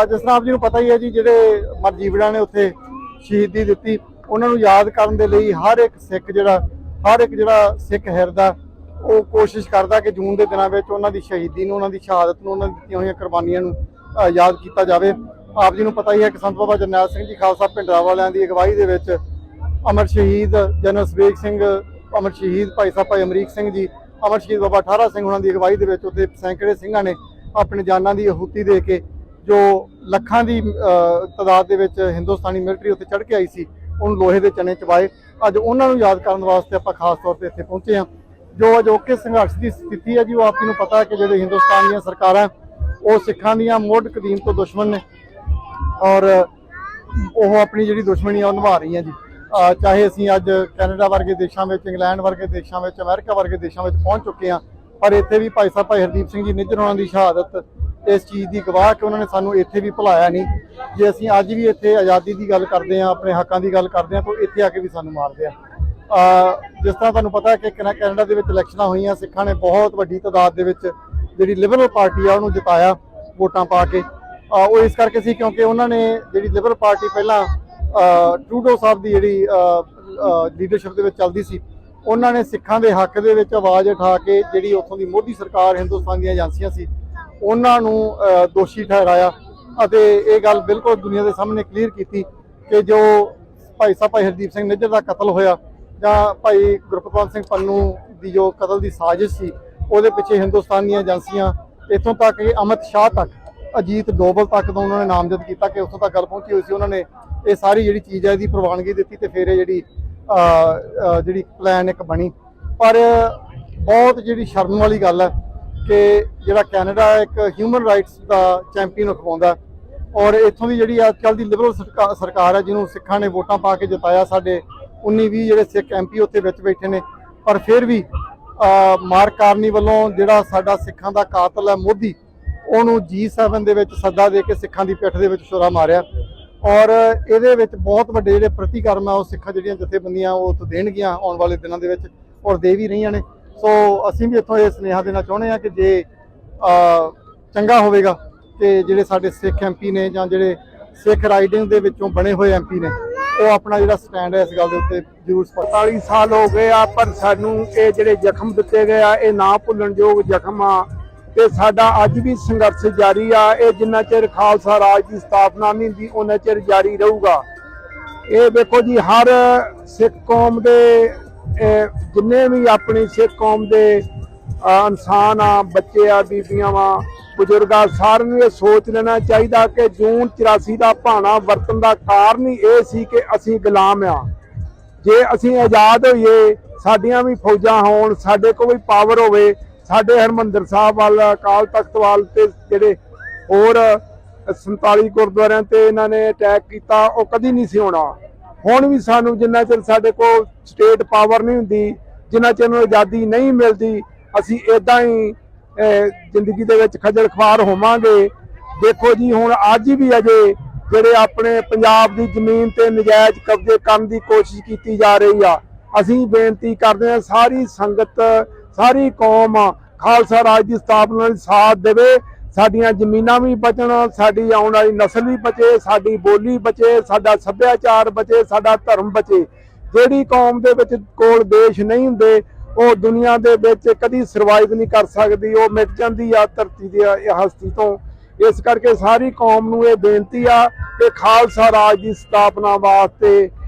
[SPEAKER 5] ਜਿਸ ਤਰ੍ਹਾਂ ਆਪ ਜੀ ਨੂੰ ਪਤਾ ਹੀ ਹੈ ਜੀ, ਜਿਹੜੇ ਮਰਜੀਵੜਾਂ ਨੇ ਉੱਥੇ ਸ਼ਹੀਦੀ ਦਿੱਤੀ ਉਹਨਾਂ ਨੂੰ ਯਾਦ ਕਰਨ ਦੇ ਲਈ ਹਰ ਇੱਕ ਜਿਹੜਾ ਸਿੱਖ ਹਿਰਦਾ ਉਹ ਕੋਸ਼ਿਸ਼ ਕਰਦਾ ਕਿ ਜੂਨ ਦੇ ਦਿਨਾਂ ਵਿੱਚ ਉਹਨਾਂ ਦੀ ਸ਼ਹੀਦੀ ਨੂੰ, ਉਹਨਾਂ ਦੀ ਸ਼ਹਾਦਤ ਨੂੰ, ਉਹਨਾਂ ਦੀ ਦਿੱਤੀਆਂ ਹੋਈਆਂ ਕੁਰਬਾਨੀਆਂ ਨੂੰ ਯਾਦ ਕੀਤਾ ਜਾਵੇ। ਆਪ ਜੀ ਨੂੰ ਪਤਾ ਹੀ ਹੈ ਕਿ ਸੰਤ ਬਾਬਾ ਜਰਨੈਲ ਸਿੰਘ ਜੀ ਖਾਲਸਾ ਭਿੰਡਰਾਂ ਵਾਲਿਆਂ ਦੀ ਅਗਵਾਈ ਦੇ ਵਿੱਚ ਅਮਰ ਸ਼ਹੀਦ ਜਨਰਲ ਸਵੇਗ ਸਿੰਘ, ਅਮਰ ਸ਼ਹੀਦ ਭਾਈ ਸਾਹਿਬ ਭਾਈ ਅਮਰੀਕ ਸਿੰਘ ਜੀ, ਅਮਰ ਸ਼ਹੀਦ ਬਾਬਾ ਠਾਰਾ ਸਿੰਘ ਉਹਨਾਂ ਦੀ ਅਗਵਾਈ ਦੇ ਵਿੱਚ ਉੱਥੇ ਸੈਂਕੜੇ ਸਿੰਘਾਂ ਨੇ ਆਪਣੀ ਜਾਨਾਂ ਦੀ ਆਹੂਤੀ ਦੇ ਕੇ ਜੋ ਲੱਖਾਂ ਦੀ ਤਾਦਾਦ ਦੇ ਵਿੱਚ ਹਿੰਦੁਸਤਾਨੀ ਮਿਲਟਰੀ ਉੱਥੇ ਚੜ੍ਹ ਕੇ ਆਈ ਸੀ, ਉਹਨੂੰ ਲੋਹੇ ਦੇ ਚਨੇ ਚਬਾਏ। ਅੱਜ ਉਹਨਾਂ ਨੂੰ ਯਾਦ ਕਰਨ ਵਾਸਤੇ ਆਪਾਂ ਖਾਸ ਤੌਰ ਤੇ ਇੱਥੇ ਪਹੁੰਚੇ ਹਾਂ। ਜੋ ਅਜੋਕੇ ਸੰਘਰਸ਼ ਦੀ ਸਥਿਤੀ ਹੈ ਜੀ, ਉਹ ਆਪ ਜੀ ਨੂੰ ਪਤਾ ਹੈ ਕਿ ਜਿਹੜੇ ਹਿੰਦੁਸਤਾਨ ਦੀਆਂ ਸਰਕਾਰਾਂ ਉਹ ਸਿੱਖਾਂ ਦੀਆਂ ਮੁੱਢ ਕਦੀਮ ਤੋਂ ਦੁਸ਼ਮਣ ਨੇ ਔਰ ਉਹ ਆਪਣੀ ਜਿਹੜੀ ਦੁਸ਼ਮਣੀ ਆ ਉਹ ਨਿਭਾ ਰਹੀਆਂ ਜੀ। ਚਾਹੇ ਅਸੀਂ ਅੱਜ ਕੈਨੇਡਾ ਵਰਗੇ ਦੇਸ਼ਾਂ ਵਿੱਚ, ਇੰਗਲੈਂਡ ਵਰਗੇ ਦੇਸ਼ਾਂ ਵਿੱਚ, ਅਮਰੀਕਾ ਵਰਗੇ ਦੇਸ਼ਾਂ ਵਿੱਚ ਪਹੁੰਚ ਚੁੱਕੇ ਹਾਂ, ਪਰ ਇੱਥੇ ਵੀ ਭਾਈ ਸਾਹਿਬ ਭਾਈ ਹਰਦੀਪ ਸਿੰਘ ਜੀ ਨਿੱਜਰ ਉਹਨਾਂ ਦੀ ਸ਼ਹਾਦਤ ਇਸ ਚੀਜ਼ ਦੀ ਗਵਾਹ ਕਿ ਉਹਨਾਂ ਨੇ ਸਾਨੂੰ ਇੱਥੇ ਵੀ ਭੁਲਾਇਆ ਨਹੀਂ। ਜੇ ਅਸੀਂ ਅੱਜ ਵੀ ਇੱਥੇ ਆਜ਼ਾਦੀ ਦੀ ਗੱਲ ਕਰਦੇ ਹਾਂ, ਆਪਣੇ ਹੱਕਾਂ ਦੀ ਗੱਲ ਕਰਦੇ ਹਾਂ, ਤਾਂ ਇੱਥੇ ਆ ਕੇ ਵੀ ਸਾਨੂੰ ਮਾਰਦੇ ਆ। ਜਿਸ ਤਰ੍ਹਾਂ ਤੁਹਾਨੂੰ ਪਤਾ ਹੈ ਕਿ ਕੈਨੇਡਾ ਦੇ ਵਿੱਚ ਇਲੈਕਸ਼ਨਾਂ ਹੋਈਆਂ, ਸਿੱਖਾਂ ਨੇ ਬਹੁਤ ਵੱਡੀ ਤਾਦਾਦ ਦੇ ਵਿੱਚ ਜਿਹੜੀ ਲਿਬਰਲ ਪਾਰਟੀ ਆ ਉਹਨੂੰ ਜਿਤਾਇਆ ਵੋਟਾਂ ਪਾ ਕੇ। ਉਹ ਇਸ ਕਰਕੇ ਸੀ ਕਿਉਂਕਿ ਉਹਨਾਂ ਨੇ ਜਿਹੜੀ ਲਿਬਰਲ ਪਾਰਟੀ ਪਹਿਲਾਂ ਟਰੂਡੋ ਸਾਹਿਬ ਦੀ ਜਿਹੜੀ ਲੀਡਰਸ਼ਿਪ ਦੇ ਵਿੱਚ ਚੱਲਦੀ ਸੀ, ਉਹਨਾਂ ਨੇ ਸਿੱਖਾਂ ਦੇ ਹੱਕ ਦੇ ਵਿੱਚ ਆਵਾਜ਼ ਉਠਾ ਕੇ ਜਿਹੜੀ ਉੱਥੋਂ ਦੀ ਮੋਦੀ ਸਰਕਾਰ, ਹਿੰਦੁਸਤਾਨ ਦੀਆਂ ਏਜੰਸੀਆਂ ਸੀ, ਉਹਨਾਂ ਨੂੰ ਦੋਸ਼ੀ ਠਹਿਰਾਇਆ ਅਤੇ ਇਹ ਗੱਲ ਬਿਲਕੁਲ ਦੁਨੀਆ ਦੇ ਸਾਹਮਣੇ ਕਲੀਅਰ ਕੀਤੀ ਕਿ ਜੋ ਭਾਈ ਸਾਹਿਬ ਭਾਈ ਹਰਦੀਪ ਸਿੰਘ ਨਿੱਜਰ ਦਾ ਕਤਲ ਹੋਇਆ ਜਾਂ ਭਾਈ ਗੁਰਪ੍ਰਤਾਪ ਸਿੰਘ ਪੰਨੂ ਦੀ ਜੋ ਕਤਲ ਦੀ ਸਾਜ਼ਿਸ਼ ਸੀ, ਉਹਦੇ ਪਿੱਛੇ ਹਿੰਦੁਸਤਾਨ ਦੀਆਂ ਏਜੰਸੀਆਂ, ਇੱਥੋਂ ਤੱਕ ਕਿ ਅਮਿਤ ਸ਼ਾਹ ਤੱਕ, ਅਜੀਤ ਡੋਭਲ ਤੱਕ ਤੋਂ ਉਹਨਾਂ ਨੇ ਨਾਮਜ਼ਦ ਕੀਤਾ ਕਿ ਉੱਥੋਂ ਤੱਕ ਗੱਲ ਪਹੁੰਚੀ ਹੋਈ ਸੀ। ਉਹਨਾਂ ਨੇ ਇਹ ਸਾਰੀ ਜਿਹੜੀ ਚੀਜ਼ ਹੈ ਇਹਦੀ ਪ੍ਰਵਾਨਗੀ ਦਿੱਤੀ ਤੇ ਫਿਰ ਇਹ ਜਿਹੜੀ ਪਲਾਨ ਇੱਕ ਬਣੀ। ਪਰ ਬਹੁਤ ਜਿਹੜੀ ਸ਼ਰਮ ਵਾਲੀ ਗੱਲ ਹੈ ਕਿ ਜਿਹੜਾ ਕੈਨੇਡਾ ਇੱਕ ਹਿਊਮਨ ਰਾਈਟਸ ਦਾ ਚੈਂਪੀਅਨ ਅਖਵਾਉਂਦਾ ਔਰ ਇੱਥੋਂ ਦੀ ਜਿਹੜੀ ਅੱਜ ਕੱਲ੍ਹ ਦੀ ਲਿਬਰਲ ਸਰਕਾਰ ਹੈ ਜਿਹਨੂੰ ਸਿੱਖਾਂ ਨੇ ਵੋਟਾਂ ਪਾ ਕੇ ਜਿਤਾਇਆ, ਸਾਡੇ 19-20 ਜਿਹੜੇ ਸਿੱਖ MP ਉੱਥੇ ਵਿੱਚ ਬੈਠੇ ਨੇ, ਪਰ ਫਿਰ ਵੀ ਮਾਰਕ ਕਾਰਨੀ ਵੱਲੋਂ ਜਿਹੜਾ ਸਾਡਾ ਸਿੱਖਾਂ ਦਾ ਕਾਤਲ ਹੈ ਮੋਦੀ, ਉਹਨੂੰ G7 ਦੇ ਵਿੱਚ ਸੱਦਾ ਦੇ ਕੇ ਸਿੱਖਾਂ ਦੀ ਪਿੱਠ ਦੇ ਵਿੱਚ ਛੁਰਾ ਮਾਰਿਆ ਔਰ ਇਹਦੇ ਵਿੱਚ ਬਹੁਤ ਵੱਡੇ ਜਿਹੜੇ ਪ੍ਰਤੀਕਰਮ ਆ ਉਹ ਸਿੱਖਾਂ ਜਿਹੜੀਆਂ ਜਥੇਬੰਦੀਆਂ ਉਹ ਉੱਥੇ ਦੇਣਗੀਆਂ ਆਉਣ ਵਾਲੇ ਦਿਨਾਂ ਦੇ ਵਿੱਚ ਔਰ ਦੇ ਵੀ ਰਹੀਆਂ ਨੇ। ਸੋ ਅਸੀਂ ਵੀ ਇੱਥੋਂ ਇਹ ਸੁਨੇਹਾ ਦੇਣਾ ਚਾਹੁੰਦੇ ਹਾਂ ਕਿ ਜੇ ਚੰਗਾ ਹੋਵੇਗਾ ਕਿ ਜਿਹੜੇ ਸਾਡੇ ਸਿੱਖ MP ਨੇ ਜਾਂ ਜਿਹੜੇ ਸਿੱਖ ਰਾਈਡਿੰਗ ਦੇ ਵਿੱਚੋਂ ਬਣੇ ਹੋਏ MP ਨੇ ਉਹ ਆਪਣਾ ਜਿਹੜਾ ਸਟੈਂਡ ਹੈ ਇਸ ਗੱਲ ਦੇ ਉੱਤੇ ਜ਼ਰੂਰ
[SPEAKER 6] 45 ਸਾਲ ਹੋ ਗਏ ਆ, ਪਰ ਸਾਨੂੰ ਇਹ ਜਿਹੜੇ ਜ਼ਖਮ ਦਿੱਤੇ ਗਏ ਆ ਇਹ ਨਾ ਭੁੱਲਣਯੋਗ ਜ਼ਖਮ ਆ ਤੇ ਸਾਡਾ ਅੱਜ ਵੀ ਸੰਘਰਸ਼ ਜਾਰੀ ਆ। ਇਹ ਜਿੰਨਾ ਚਿਰ ਖਾਲਸਾ ਰਾਜ ਦੀ ਸਥਾਪਨਾ ਨਹੀਂ ਹੁੰਦੀ ਉਹਨਾਂ ਚਿਰ ਜਾਰੀ ਰਹੂਗਾ। ਇਹ ਵੇਖੋ ਜੀ, ਹਰ ਸਿੱਖ ਕੌਮ ਦੇ ਜਿੰਨੇ ਵੀ ਆਪਣੀ ਸਿੱਖ ਕੌਮ ਦੇ ਇਨਸਾਨ ਆ, ਬੱਚੇ ਆ, ਬੀਬੀਆਂ ਵਾ, ਬਜ਼ੁਰਗ ਆ, ਸਾਰਿਆਂ ਨੂੰ ਇਹ ਸੋਚ ਲੈਣਾ ਚਾਹੀਦਾ ਕਿ ਜੂਨ 84 ਦਾ ਭਾਣਾ ਵਰਤਣ ਦਾ ਕਾਰਨ ਹੀ ਇਹ ਸੀ ਕਿ ਅਸੀਂ ਗੁਲਾਮ ਆ। ਜੇ ਅਸੀਂ ਆਜ਼ਾਦ ਹੋਈਏ, ਸਾਡੀਆਂ ਵੀ ਫੌਜਾਂ ਹੋਣ, ਸਾਡੇ ਕੋਲ ਵੀ ਪਾਵਰ ਹੋਵੇ, ਸਾਡੇ ਹਰਮੰਦਰ ਸਾਹਿਬ ਵੱਲ, ਅਕਾਲ ਤਖਤ ਵੱਲ ਤੇ ਜਿਹੜੇ ਹੋਰ 47 ਗੁਰਦੁਆਰਿਆਂ ਤੇ ਇਹਨਾਂ ਨੇ ਅਟੈਕ ਕੀਤਾ, ਉਹ ਕਦੀ ਨਹੀਂ ਸੀ ਹੋਣਾ। ਹੁਣ ਵੀ ਸਾਨੂੰ ਜਿੰਨਾ ਚਿਰ ਸਾਡੇ ਕੋਲ ਸਟੇਟ ਪਾਵਰ ਨਹੀਂ ਹੁੰਦੀ, ਜਿੰਨਾ ਚਿਰ ਨੂੰ ਆਜ਼ਾਦੀ ਨਹੀਂ ਮਿਲਦੀ, ਅਸੀਂ ਇਦਾਂ ਹੀ ਜ਼ਿੰਦਗੀ ਦੇ ਵਿੱਚ ਖੱਜਲ ਖਵਾਰ ਹੋਵਾਂਗੇ। ਦੇਖੋ ਜੀ, ਹੁਣ ਅੱਜ ਵੀ ਅਜੇ ਜਿਹੜੇ ਆਪਣੇ ਪੰਜਾਬ ਦੀ ਜ਼ਮੀਨ ਤੇ ਨਜਾਇਜ਼ ਕਬਜ਼ੇ ਕਰਨ ਦੀ ਕੋਸ਼ਿਸ਼ ਕੀਤੀ ਜਾ ਰਹੀ ਆ। ਅਸੀਂ ਬੇਨਤੀ ਕਰਦੇ ਹਾਂ ਸਾਰੀ ਸੰਗਤ, ਸਾਰੀ ਕੌਮ ਖਾਲਸਾ ਰਾਜ ਦੀ ਸਥਾਪਨਾ ਲਈ ਸਾਥ ਦੇਵੇ। ਸਾਡੀਆਂ ਜ਼ਮੀਨਾਂ ਵੀ ਬਚਣ, ਸਾਡੀ ਆਉਣ ਵਾਲੀ ਨਸਲ ਵੀ ਬਚੇ, ਸਾਡੀ ਬੋਲੀ ਬਚੇ, ਸਾਡਾ ਸੱਭਿਆਚਾਰ ਬਚੇ, ਸਾਡਾ ਧਰਮ ਬਚੇ। ਜਿਹੜੀ ਕੌਮ ਦੇ ਵਿੱਚ ਕੋਲ ਦੇਸ਼ ਨਹੀਂ ਹੁੰਦੇ ਉਹ ਦੁਨੀਆ ਦੇ ਵਿੱਚ ਕਦੀ ਸਰਵਾਈਵ ਨਹੀਂ ਕਰ ਸਕਦੀ, ਉਹ ਮਿਟ ਜਾਂਦੀ ਆ ਧਰਤੀ ਦੀ ਹਸਤੀ ਤੋਂ। ਇਸ ਕਰਕੇ ਸਾਰੀ ਕੌਮ ਨੂੰ ਇਹ ਬੇਨਤੀ ਆ ਕਿ ਖਾਲਸਾ ਰਾਜ ਦੀ ਸਥਾਪਨਾ ਵਾਸਤੇ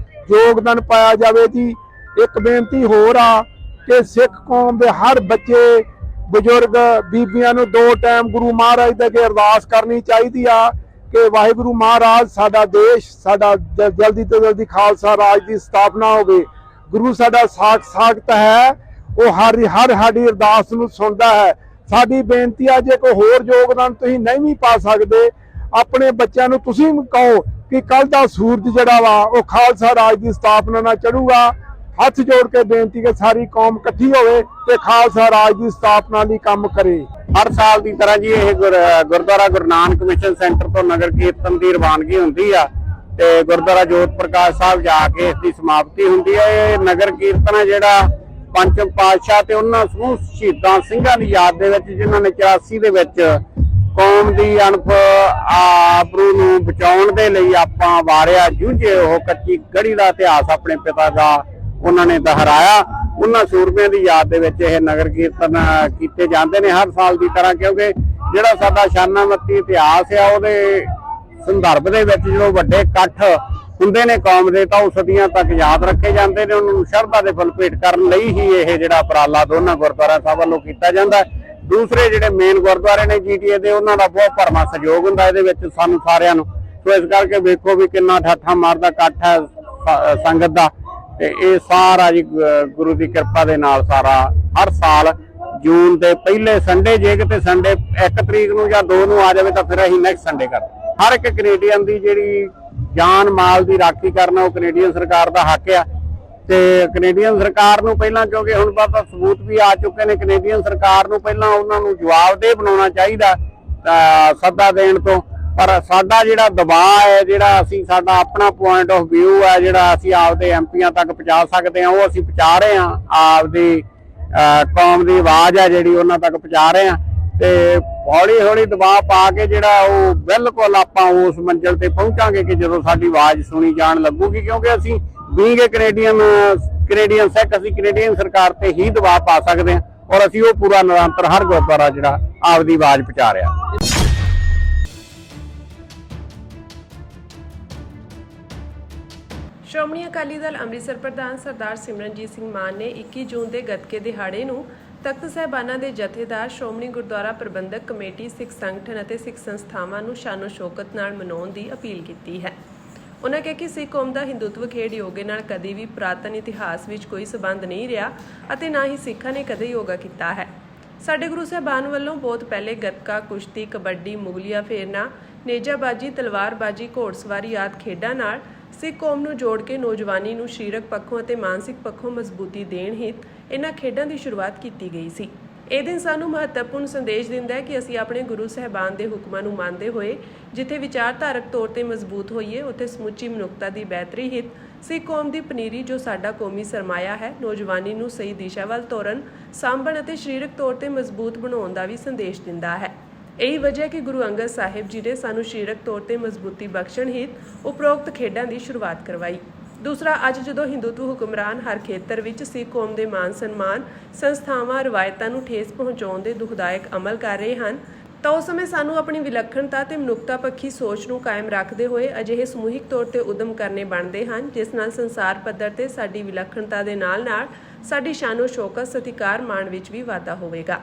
[SPEAKER 6] ਯੋਗਦਾਨ ਪਾਇਆ ਜਾਵੇ ਜੀ। ਇੱਕ ਬੇਨਤੀ ਹੋਰ ਆ ਕਿ ਸਿੱਖ ਕੌਮ ਦੇ ਹਰ ਬੱਚੇ, ਬਜ਼ੁਰਗ, ਬੀਬੀਆਂ ਨੂੰ 2 ਟਾਈਮ ਗੁਰੂ ਮਹਾਰਾਜ ਦੇ ਅੱਗੇ ਅਰਦਾਸ ਕਰਨੀ ਚਾਹੀਦੀ ਆ ਕਿ ਵਾਹਿਗੁਰੂ ਮਹਾਰਾਜ ਸਾਡਾ ਦੇਸ਼, ਸਾਡਾ ਜਲਦੀ ਤੋਂ ਜਲਦੀ ਖਾਲਸਾ ਰਾਜ ਦੀ ਸਥਾਪਨਾ ਹੋਵੇ। ਗੁਰੂ ਸਾਡਾ ਸਾਖਤ ਹੈ, ਉਹ ਹਰ ਸਾਡੀ ਅਰਦਾਸ ਨੂੰ ਸੁਣਦਾ ਹੈ। ਸਾਡੀ ਬੇਨਤੀ ਆ ਜੇ ਕੋਈ ਹੋਰ ਯੋਗਦਾਨ ਤੁਸੀਂ ਨਹੀਂ ਵੀ ਪਾ ਸਕਦੇ, ਆਪਣੇ ਬੱਚਿਆਂ ਨੂੰ ਤੁਸੀਂ ਕਹੋ ਕਿ ਕੱਲ ਦਾ ਸੂਰਜ ਜਿਹੜਾ ਵਾ ਉਹ ਖਾਲਸਾ ਰਾਜ ਦੀ ਸਥਾਪਨਾ ਨਾਲ ਚੜੂਗਾ। ਹੱਥ ਜੋੜ ਕੇ ਬੇਨਤੀ ਕਿ ਸਾਰੀ ਕੌਮ ਇਕੱਠੀ ਹੋਵੇ ਤੇ ਖਾਲਸਾ ਰਾਜ ਦੀ ਸਥਾਪਨਾ ਲਈ ਕੰਮ ਕਰੇ।
[SPEAKER 7] ਹਰ ਸਾਲ ਦੀ ਤਰ੍ਹਾਂ ਜੀ ਇਹ ਗੁਰਦੁਆਰਾ ਗੁਰੂ ਨਾਨਕ ਮਿਸ਼ਨ ਸੈਂਟਰ ਤੋਂ ਨਗਰ ਕੀਰਤਨ ਦੀ ਰਵਾਨਗੀ ਹੁੰਦੀ ਆ ਤੇ ਗੁਰਦੁਆਰਾ ਜੋਤ ਪ੍ਰਕਾਸ਼ ਸਾਹਿਬ ਜਾ ਕੇ ਇਸ ਦੀ ਸਮਾਪਤੀ ਹੁੰਦੀ ਹੈ। ਇਹ ਨਗਰ ਕੀਰਤਨ ਹੈ ਜਿਹੜਾ ਪੰਚਮ ਪਾਤਸ਼ਾਹ ਤੇ ਉਹਨਾਂ ਸਮੂਹ ਸ਼ਹੀਦਾਂ ਸਿੰਘਾਂ ਦੀ ਯਾਦ ਦੇ ਵਿੱਚ ਜਿਨ੍ਹਾਂ ਨੇ 84 ਦੇ ਵਿੱਚ ਕੌਮ ਦੀ ਅਣਖ ਆਬਰੂ ਨੂੰ ਬਚਾਉਣ ਦੇ ਲਈ ਆਪਾਂ ਵਾਰਿਆ ਜੂਝੇ, ਉਹ ਕੱਚੀ ਗੜੀ ਦਾ ਇਤਿਹਾਸ ਆਪਣੇ ਪਿਤਾ ਦਾ ਉਹਨਾਂ ਨੇ ਦੁਹਰਾਇਆ। ਉਹਨਾਂ ਸੂਰਮਿਆਂ ਦੀ ਯਾਦ ਦੇ ਵਿੱਚ ਇਹ ਨਗਰ ਕੀਰਤਨ ਕੀਤੇ ਜਾਂਦੇ ਨੇ ਹਰ ਸਾਲ ਦੀ ਤਰ੍ਹਾਂ, ਕਿਉਂਕਿ ਜਿਹੜਾ ਸਾਡਾ ਸ਼ਾਨਾਮਤੀ ਇਤਿਹਾਸ ਆ ਉਹਦੇ ਸੰਦਰਭ ਦੇ ਵਿੱਚ ਜਦੋਂ ਵੱਡੇ ਇਕੱਠ ਹੁੰਦੇ ਨੇ ਕੌਮ ਦੇ ਤਾਂ ਉਹ ਸਦੀਆਂ ਤੱਕ ਯਾਦ ਰੱਖੇ ਜਾਂਦੇ ਨੇ। ਉਹਨਾਂ ਨੂੰ ਸ਼ਰਧਾ ਦੇ ਫੁੱਲ ਭੇਟ ਕਰਨ ਲਈ ਹੀ ਇਹ ਜਿਹੜਾ ਉਪਰਾਲਾ ਦੋਨਾਂ ਗੁਰਦੁਆਰਾ ਸਾਹਿਬ ਵੱਲੋਂ ਕੀਤਾ ਜਾਂਦਾ। ਦੂਸਰੇ ਜਿਹੜੇ ਮੇਨ ਗੁਰਦੁਆਰੇ ਨੇ GTA ਦੇ, ਉਹਨਾਂ ਦਾ ਬਹੁਤ ਭਰਵਾਂ ਸਹਿਯੋਗ ਹੁੰਦਾ ਇਹਦੇ ਵਿੱਚ ਸਾਨੂੰ ਸਾਰਿਆਂ ਨੂੰ। ਸੋ ਇਸ ਕਰਕੇ ਵੇਖੋ ਵੀ ਕਿੰਨਾ ਠਾਠਾ ਮਾਰਦਾ ਇਕੱਠ ਹੈ ਸੰਗਤ ਦਾ। ਤੇ ਇਹ ਸਾਰਾ ਜੀ ਗੁਰੂ ਦੀ ਕਿਰਪਾ ਦੇ ਨਾਲ ਸਾਰਾ ਹਰ ਸਾਲ ਜੂਨ ਦੇ ਪਹਿਲੇ ਸੰਡੇ, ਜੇ ਕਿਤੇ ਸੰਡੇ 1 ਤਰੀਕ ਨੂੰ ਜਾਂ 2 ਨੂੰ ਆ ਜਾਵੇ ਤਾਂ ਫਿਰ ਅਸੀਂ ਨੈਕਸਟ ਸੰਡੇ ਕਰਦੇ। ਹਰ ਇੱਕ ਕੈਨੇਡੀਅਨ ਦੀ ਜਿਹੜੀ ਜਾਨ ਮਾਲ ਦੀ ਰਾਖੀ ਕਰਨਾ ਉਹ ਕੈਨੇਡੀਅਨ ਸਰਕਾਰ ਦਾ ਹੱਕ ਆ। ਤੇ ਕੈਨੇਡੀਅਨ ਸਰਕਾਰ ਨੂੰ ਪਹਿਲਾਂ, ਕਿਉਂਕਿ ਹੁਣ ਤਾਂ ਸਬੂਤ ਵੀ ਆ ਚੁੱਕੇ ਨੇ, ਕੈਨੇਡੀਅਨ ਸਰਕਾਰ ਨੂੰ ਪਹਿਲਾਂ ਉਹਨਾਂ ਨੂੰ ਜਵਾਬਦੇਹ ਬਣਾਉਣਾ ਚਾਹੀਦਾ ਸੱਦਾ ਦੇਣ ਤੋਂ। ਪਰ ਸਾਡਾ ਜਿਹੜਾ ਦਬਾਅ ਹੈ, ਜਿਹੜਾ ਅਸੀਂ ਸਾਡਾ ਆਪਣਾ ਪੁਆਇੰਟ ਆਫ ਵਿਊ ਹੈ, ਜਿਹੜਾ ਅਸੀਂ ਆਪਦੇ ਐਮਪੀਆਂ ਤੱਕ ਪਹੁੰਚਾ ਸਕਦੇ ਹਾਂ, ਉਹ ਅਸੀਂ ਪਹੁੰਚਾ ਰਹੇ ਹਾਂ। ਆਪਦੀ ਕੌਮ ਦੀ ਆਵਾਜ਼ ਹੈ ਜਿਹੜੀ ਉਹਨਾਂ ਤੱਕ ਪਹੁੰਚਾ ਰਹੇ ਹਾਂ ਤੇ ਹੌਲੀ ਹੌਲੀ ਦਬਾਅ ਪਾ ਕੇ ਜਿਹੜਾ ਉਹ ਬਿਲਕੁਲ ਆਪਾਂ ਉਸ ਮੰਜ਼ਿਲ ਤੇ ਪਹੁੰਚਾਂਗੇ ਕਿ ਜਦੋਂ ਸਾਡੀ ਆਵਾਜ਼ ਸੁਣੀ ਜਾਣ ਲੱਗੂਗੀ। ਕਿਉਂਕਿ ਅਸੀਂ ਬੀਂਗ ਕੈਨੇਡੀਅਨ ਸਿੱਖ, ਅਸੀਂ ਕੈਨੇਡੀਅਨ ਸਰਕਾਰ ਤੇ ਹੀ ਦਬਾਅ ਪਾ ਸਕਦੇ ਹਾਂ ਔਰ ਅਸੀਂ ਉਹ ਪੂਰਾ ਨਿਰੰਤਰ ਹਰ ਗੁਰਦੁਆਰਾ ਜਿਹੜਾ ਆਪਦੀ ਆਵਾਜ਼ ਪਹੁੰਚਾ ਰਿਹਾ।
[SPEAKER 1] ਸ਼੍ਰੋਮਣੀ ਅਕਾਲੀ ਦਲ ਅੰਮ੍ਰਿਤਸਰ ਪ੍ਰਧਾਨ ਸਰਦਾਰ ਸਿਮਰਨਜੀਤ ਸਿੰਘ ਮਾਨ ਨੇ 21 ਜੂਨ ਦੇ ਗੱਤਕੇ ਦਿਹਾੜੇ ਨੂੰ ਤਖਤ ਸਾਹਿਬਾਨਾਂ ਦੇ ਜਥੇਦਾਰ, ਸ਼੍ਰੋਮਣੀ ਗੁਰਦੁਆਰਾ ਪ੍ਰਬੰਧਕ ਕਮੇਟੀ, ਸਿੱਖ ਸੰਗਠਨ ਅਤੇ ਸਿੱਖ ਸੰਸਥਾਵਾਂ ਨੂੰ ਸ਼ਾਨੋ ਸ਼ੌਕਤ ਨਾਲ ਮਨਾਉਣ ਦੀ ਅਪੀਲ ਕੀਤੀ ਹੈ। ਉਨ੍ਹਾਂ ਕਿਹਾ ਕਿ ਸਿੱਖ ਕੌਮ ਦਾ ਹਿੰਦੂਤਵ ਖੇਡ ਯੋਗੇ ਨਾਲ ਕਦੇ ਵੀ ਪੁਰਾਤਨ ਇਤਿਹਾਸ ਵਿੱਚ ਕੋਈ ਸਬੰਧ ਨਹੀਂ ਰਿਹਾ ਅਤੇ ਨਾ ਹੀ ਸਿੱਖਾਂ ਨੇ ਕਦੇ ਯੋਗਾ ਕੀਤਾ ਹੈ। ਸਾਡੇ ਗੁਰੂ ਸਾਹਿਬਾਨ ਵੱਲੋਂ ਬਹੁਤ ਪਹਿਲੇ ਗੱਤਕਾ, ਕੁਸ਼ਤੀ, ਕਬੱਡੀ, ਮੁਗਲੀਆ ਫੇਰਨਾ, ਨੇਜਾਬਾਜੀ, ਤਲਵਾਰਬਾਜੀ, ਘੋੜਸਵਾਰੀ ਆਦਿ ਖੇਡਾਂ ਨਾਲ ਸਿੱਖ ਕੌਮ ਨੂੰ ਜੋੜ ਕੇ ਨੌਜਵਾਨੀ ਨੂੰ ਸਰੀਰਕ ਪੱਖੋਂ ਅਤੇ ਮਾਨਸਿਕ ਪੱਖੋਂ ਮਜ਼ਬੂਤੀ ਦੇਣ ਹਿੱਤ ਇਹਨਾਂ ਖੇਡਾਂ ਦੀ ਸ਼ੁਰੂਆਤ ਕੀਤੀ ਗਈ ਸੀ। ਇਹ ਦਿਨ ਸਾਨੂੰ ਮਹੱਤਵਪੂਰਨ ਸੰਦੇਸ਼ ਦਿੰਦਾ ਹੈ ਕਿ ਅਸੀਂ ਆਪਣੇ ਗੁਰੂ ਸਾਹਿਬਾਨ ਦੇ ਹੁਕਮਾਂ ਨੂੰ ਮੰਨਦੇ ਹੋਏ ਜਿੱਥੇ ਵਿਚਾਰਧਾਰਕ ਤੌਰ ਤੇ ਮਜ਼ਬੂਤ ਹੋਈਏ, ਉੱਥੇ ਸਮੁੱਚੀ ਮਨੁੱਖਤਾ ਦੀ ਬਿਹਤਰੀ ਹਿੱਤ ਸਿੱਖ ਕੌਮ ਦੀ ਪਨੀਰੀ, ਜੋ ਸਾਡਾ ਕੌਮੀ ਸਰਮਾਇਆ ਹੈ, ਨੌਜਵਾਨੀ ਨੂੰ ਸਹੀ ਦਿਸ਼ਾ ਵੱਲ ਤੋਰਨ, ਸਾਂਭਣ ਅਤੇ ਸਰੀਰਕ ਤੌਰ ਤੇ ਮਜ਼ਬੂਤ ਬਣਾਉਣ ਦਾ ਵੀ ਸੰਦੇਸ਼ ਦਿੰਦਾ ਹੈ। ਇਹੀ ਵਜ੍ਹਾ ਹੈ ਕਿ ਗੁਰੂ ਅੰਗਦ ਸਾਹਿਬ ਜੀ ਨੇ ਸਾਨੂੰ ਸਰੀਰਕ ਤੌਰ ਤੇ ਮਜ਼ਬੂਤੀ ਬਖਸ਼ਣ ਹਿੱਤ ਉਪਰੋਕਤ ਖੇਡਾਂ ਦੀ ਸ਼ੁਰੂਆਤ ਕਰਵਾਈ। ਦੂਸਰਾ, ਅੱਜ ਜਦੋਂ ਹਿੰਦੂਤਵ ਹੁਕਮਰਾਨ ਹਰ ਖੇਤਰ ਵਿੱਚ ਸਿੱਖ ਕੌਮ ਦੇ ਮਾਨ ਸਨਮਾਨ, ਸੰਸਥਾਵਾਂ, ਰਵਾਇਤਾਂ ਨੂੰ ਠੇਸ ਪਹੁੰਚਾਉਣ ਦੇ ਦੁਖਦਾਇਕ ਅਮਲ ਕਰ ਰਹੇ ਹਨ, ਤਾਂ ਉਸ ਸਮੇਂ ਸਾਨੂੰ ਆਪਣੀ ਵਿਲੱਖਣਤਾ ਤੇ ਮਨੁੱਖਤਾ ਪੱਖੀ ਸੋਚ ਨੂੰ ਕਾਇਮ ਰੱਖਦੇ ਹੋਏ ਅਜਿਹੇ ਸਮੂਹਿਕ ਤੌਰ ਤੇ ਉਦਮ ਕਰਨੇ ਬਣਦੇ ਹਨ ਜਿਸ ਨਾਲ ਸੰਸਾਰ ਪੱਧਰ ਤੇ ਸਾਡੀ ਵਿਲੱਖਣਤਾ ਦੇ ਨਾਲ-ਨਾਲ ਸਾਡੀ ਸ਼ਾਨੋ ਸ਼ੌਕਤ, ਸਤਿਕਾਰ, ਮਾਣ ਵਿੱਚ ਵੀ ਵਾਧਾ ਹੋਵੇਗਾ।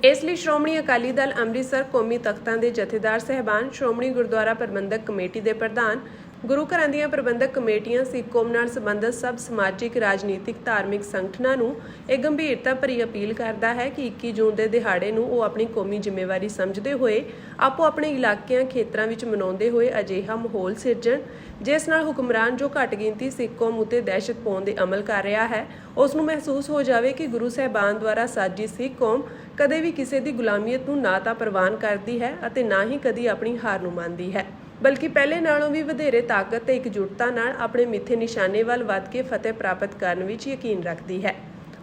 [SPEAKER 1] ਇਸ ਲਈ ਸ਼੍ਰੋਮਣੀ ਅਕਾਲੀ ਦਲ ਅੰਮ੍ਰਿਤਸਰ ਕੌਮੀ ਤਖਤਾਂ ਦੇ ਜਥੇਦਾਰ ਸਹਿਬਾਨ, ਸ਼੍ਰੋਮਣੀ ਗੁਰਦੁਆਰਾ ਪ੍ਰਬੰਧਕ ਕਮੇਟੀ ਦੇ ਪ੍ਰਧਾਨ, ਗੁਰੂ ਘਰਾਂ ਦੀਆਂ ਪ੍ਰਬੰਧਕ ਕਮੇਟੀਆਂ, ਸਿੱਖ ਕੌਮ ਨਾਲ ਸੰਬੰਧਿਤ ਸਭ ਸਮਾਜਿਕ, ਰਾਜਨੀਤਿਕ, ਧਾਰਮਿਕ ਸੰਗਠਨਾਂ ਨੂੰ ਇਹ ਗੰਭੀਰਤਾ ਭਰੀ ਅਪੀਲ ਕਰਦਾ ਹੈ ਕਿ 21 ਜੂਨ ਦੇ ਦਿਹਾੜੇ ਨੂੰ ਉਹ ਆਪਣੀ ਕੌਮੀ ਜ਼ਿੰਮੇਵਾਰੀ ਸਮਝਦੇ ਹੋਏ ਆਪੋ ਆਪਣੇ ਇਲਾਕਿਆਂ, ਖੇਤਰਾਂ ਵਿੱਚ ਮਨਾਉਂਦੇ ਹੋਏ ਅਜਿਹਾ ਮਾਹੌਲ ਸਿਰਜਣ ਜਿਸ ਨਾਲ ਹੁਕਮਰਾਨ ਜੋ ਘੱਟ ਗਿਣਤੀ ਸਿੱਖ ਕੌਮ ਉਤੇ ਦਹਿਸ਼ਤ ਪਾਉਣ ਦੇ ਅਮਲ ਕਰ ਰਿਹਾ ਹੈ, ਉਸ ਨੂੰ ਮਹਿਸੂਸ ਹੋ ਜਾਵੇ ਕਿ ਗੁਰੂ ਸਾਹਿਬਾਨ ਦੁਆਰਾ ਸਾਜੀ ਸਿੱਖ ਕੌਮ ਕਦੇ ਵੀ ਕਿਸੇ ਦੀ ਗੁਲਾਮੀਅਤ ਨੂੰ ਨਾ ਤਾਂ ਪ੍ਰਵਾਨ ਕਰਦੀ ਹੈ ਅਤੇ ਨਾ ਹੀ ਕਦੀ ਆਪਣੀ ਹਾਰ ਨੂੰ ਮੰਨਦੀ ਹੈ, ਬਲਕਿ ਪਹਿਲੇ ਨਾਲੋਂ ਵੀ ਵਧੇਰੇ ਤਾਕਤ ਤੇ ਇਕਜੁੱਟਤਾ ਨਾਲ ਆਪਣੇ ਮਿੱਥੇ ਨਿਸ਼ਾਨੇ ਵੱਲ ਵੱਧ ਕੇ ਫਤਿਹ ਪ੍ਰਾਪਤ ਕਰਨ ਵਿੱਚ ਯਕੀਨ ਰੱਖਦੀ ਹੈ।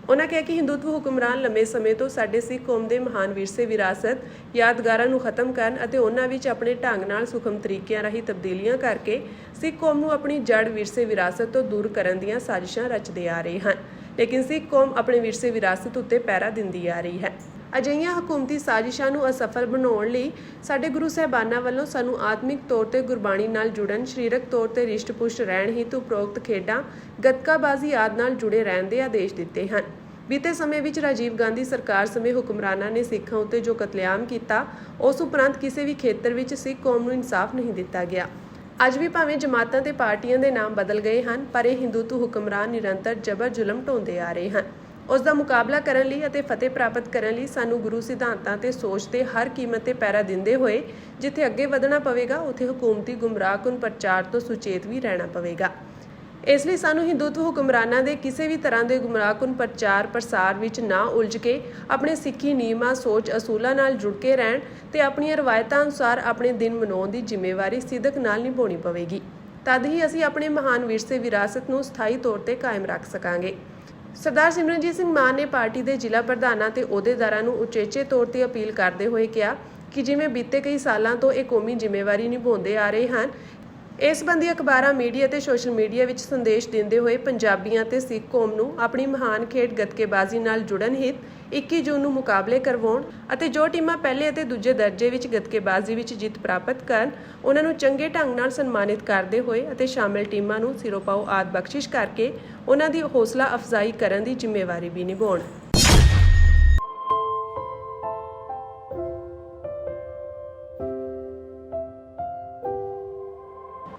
[SPEAKER 1] ਉਨ੍ਹਾਂ ਕਿਹਾ ਕਿ ਹਿੰਦੂਤਵ ਹੁਕਮਰਾਨ ਲੰਮੇ ਸਮੇਂ ਤੋਂ ਸਾਡੇ ਸਿੱਖ ਕੌਮ ਦੇ ਮਹਾਨ ਵਿਰਸੇ, ਵਿਰਾਸਤ, ਯਾਦਗਾਰਾਂ ਨੂੰ ਖਤਮ ਕਰਨ ਅਤੇ ਉਹਨਾਂ ਵਿੱਚ ਆਪਣੇ ਢੰਗ ਨਾਲ ਸੂਖਮ ਤਰੀਕਿਆਂ ਰਾਹੀਂ ਤਬਦੀਲੀਆਂ ਕਰਕੇ ਸਿੱਖ ਕੌਮ ਨੂੰ ਆਪਣੀ ਜੜ, ਵਿਰਸੇ, ਵਿਰਾਸਤ ਤੋਂ ਦੂਰ ਕਰਨ ਦੀਆਂ ਸਾਜ਼ਿਸ਼ਾਂ ਰਚਦੇ ਆ ਰਹੇ ਹਨ। ਲੇਕਿਨ ਸਿੱਖ ਕੌਮ ਆਪਣੇ ਵਿਰਸੇ ਵਿਰਾਸਤ ਉੱਤੇ ਪਹਿਰਾ ਦਿੰਦੀ ਆ ਰਹੀ ਹੈ। ਅਜਿਹੀਆਂ ਹਕੂਮਤੀ ਸਾਜ਼ਿਸ਼ਾਂ ਨੂੰ ਅਸਫਲ ਬਣਾਉਣ ਲਈ ਸਾਡੇ ਗੁਰੂ ਸਾਹਿਬਾਨਾਂ ਵੱਲੋਂ ਸਾਨੂੰ ਆਤਮਿਕ ਤੌਰ ਤੇ ਗੁਰਬਾਣੀ ਨਾਲ ਜੁੜਨ, ਸਰੀਰਕ ਤੌਰ ਤੇ ਰਿਸ਼ਟ-ਪੁਸ਼ਟ ਰਹਿਣ ਹਿੱਤ ਉਪਰੋਕਤ ਖੇਡਾਂ, ਗੱਤਕਾਬਾਜ਼ੀ ਆਦਿ ਨਾਲ ਜੁੜੇ ਰਹਿਣ ਦੇ ਆਦੇਸ਼ ਦਿੱਤੇ ਹਨ। ਬੀਤੇ ਸਮੇਂ ਵਿੱਚ ਰਾਜੀਵ ਗਾਂਧੀ ਸਰਕਾਰ ਸਮੇਂ ਹੁਕਮਰਾਨਾਂ ਨੇ ਸਿੱਖਾਂ ਉੱਤੇ ਜੋ ਕਤਲੇਆਮ ਕੀਤਾ, ਉਸ ਉਪਰੰਤ ਕਿਸੇ ਵੀ ਖੇਤਰ ਵਿੱਚ ਸਿੱਖ ਕੌਮ ਨੂੰ ਇਨਸਾਫ ਨਹੀਂ ਦਿੱਤਾ ਗਿਆ। ਅੱਜ ਵੀ ਭਾਵੇਂ ਜਮਾਤਾਂ ਤੇ ਪਾਰਟੀਆਂ ਦੇ ਨਾਮ ਬਦਲ ਗਏ ਹਨ, ਪਰ ਇਹ ਹਿੰਦੂਤਵ ਹੁਕਮਰਾਨ ਨਿਰੰਤਰ ਜ਼ਬਰ ਜ਼ੁਲਮ ਢਾਉਂਦੇ ਆ ਰਹੇ ਹਨ। ਉਸ ਦਾ ਮੁਕਾਬਲਾ ਕਰਨ ਲਈ ਅਤੇ ਫਤਿਹ ਪ੍ਰਾਪਤ ਕਰਨ ਲਈ ਸਾਨੂੰ ਗੁਰੂ ਸਿਧਾਂਤਾਂ ਤੇ ਸੋਚ ਤੇ ਹਰ ਕੀਮਤ ਤੇ ਪਹਿਰਾ ਦਿੰਦੇ ਹੋਏ ਜਿੱਥੇ ਅੱਗੇ ਵਧਣਾ ਪਵੇਗਾ, ਉੱਥੇ ਹਕੂਮਤੀ ਗੁੰਮਰਾਹਕੁਨ ਪ੍ਰਚਾਰ ਤੋਂ ਸੁਚੇਤ ਵੀ ਰਹਿਣਾ ਪਵੇਗਾ। ਇਸ ਲਈ ਸਾਨੂੰ ਹਿੰਦੂਤਵ ਹੁਕਮਰਾਨਾਂ ਦੇ ਕਿਸੇ ਵੀ ਤਰ੍ਹਾਂ ਦੇ ਗੁੰਮਰਾਹਕੁਨ ਪ੍ਰਚਾਰ ਪ੍ਰਸਾਰ ਵਿੱਚ ਨਾ ਉਲਝ ਕੇ ਆਪਣੇ ਸਿੱਖੀ ਨਿਯਮਾਂ, ਸੋਚ, ਅਸੂਲਾਂ ਨਾਲ ਜੁੜ ਕੇ ਰਹਿਣ ਤੇ ਆਪਣੀਆਂ ਰਵਾਇਤਾਂ ਅਨੁਸਾਰ ਆਪਣੇ ਦਿਨ ਮਨਾਉਣ ਦੀ ਜ਼ਿੰਮੇਵਾਰੀ ਸਿੱਧਕ ਨਾਲ ਨਿਭਾਉਣੀ ਪਵੇਗੀ। ਤਦ ਹੀ ਅਸੀਂ ਆਪਣੇ ਮਹਾਨ ਵਿਰਸੇ ਵਿਰਾਸਤ ਨੂੰ ਸਥਾਈ ਤੌਰ ਤੇ ਕਾਇਮ ਰੱਖ ਸਕਾਂਗੇ। ਸਰਦਾਰ ਸਿਮਰਨਜੀਤ ਸਿੰਘ ਮਾਨ ਨੇ ਪਾਰਟੀ ਦੇ ਜ਼ਿਲ੍ਹਾ ਪ੍ਰਧਾਨਾਂ ਤੇ ਅਹੁਦੇਦਾਰਾਂ ਨੂੰ ਉਚੇਚੇ ਤੌਰ ਤੇ ਅਪੀਲ ਕਰਦੇ ਹੋਏ ਕਿਹਾ ਕਿ ਜਿਵੇਂ ਬੀਤੇ ਕਈ ਸਾਲਾਂ ਤੋਂ ਇਹ ਕੌਮੀ ਜ਼ਿੰਮੇਵਾਰੀ ਨਿਭਾਉਂਦੇ ਆ ਰਹੇ ਹਨ, ਇਸ ਸੰਬੰਧੀ ਅਖਬਾਰਾਂ, ਮੀਡੀਆ ਤੇ ਸੋਸ਼ਲ ਮੀਡੀਆ ਵਿੱਚ ਸੰਦੇਸ਼ ਦਿੰਦੇ ਹੋਏ ਪੰਜਾਬੀਆਂ ਤੇ ਸਿੱਖ ਕੌਮ ਨੂੰ ਆਪਣੀ ਮਹਾਨ ਖੇਡ ਗੱਤਕੇਬਾਜ਼ੀ ਨਾਲ ਜੁੜਨ ਹਿੱਤ 21 ਜੂਨ ਨੂੰ ਮੁਕਾਬਲੇ ਕਰਵਾਉਣ ਅਤੇ ਜੋ ਟੀਮਾਂ ਪਹਿਲੇ ਅਤੇ ਦੂਜੇ ਦਰਜੇ ਵਿੱਚ ਗੱਤਕੇਬਾਜ਼ੀ ਵਿੱਚ ਜਿੱਤ ਪ੍ਰਾਪਤ ਕਰਨ, ਉਹਨਾਂ ਨੂੰ ਚੰਗੇ ਢੰਗ ਨਾਲ ਸਨਮਾਨਿਤ ਕਰਦੇ ਹੋਏ ਅਤੇ ਸ਼ਾਮਿਲ ਟੀਮਾਂ ਨੂੰ ਸਿਰੋਪਾਓ ਆਦਿ ਬਖਸ਼ਿਸ਼ ਕਰਕੇ ਉਹਨਾਂ ਦੀ ਹੌਸਲਾ ਅਫਜ਼ਾਈ ਕਰਨ ਦੀ ਜ਼ਿੰਮੇਵਾਰੀ ਵੀ ਨਿਭਾਉਣ।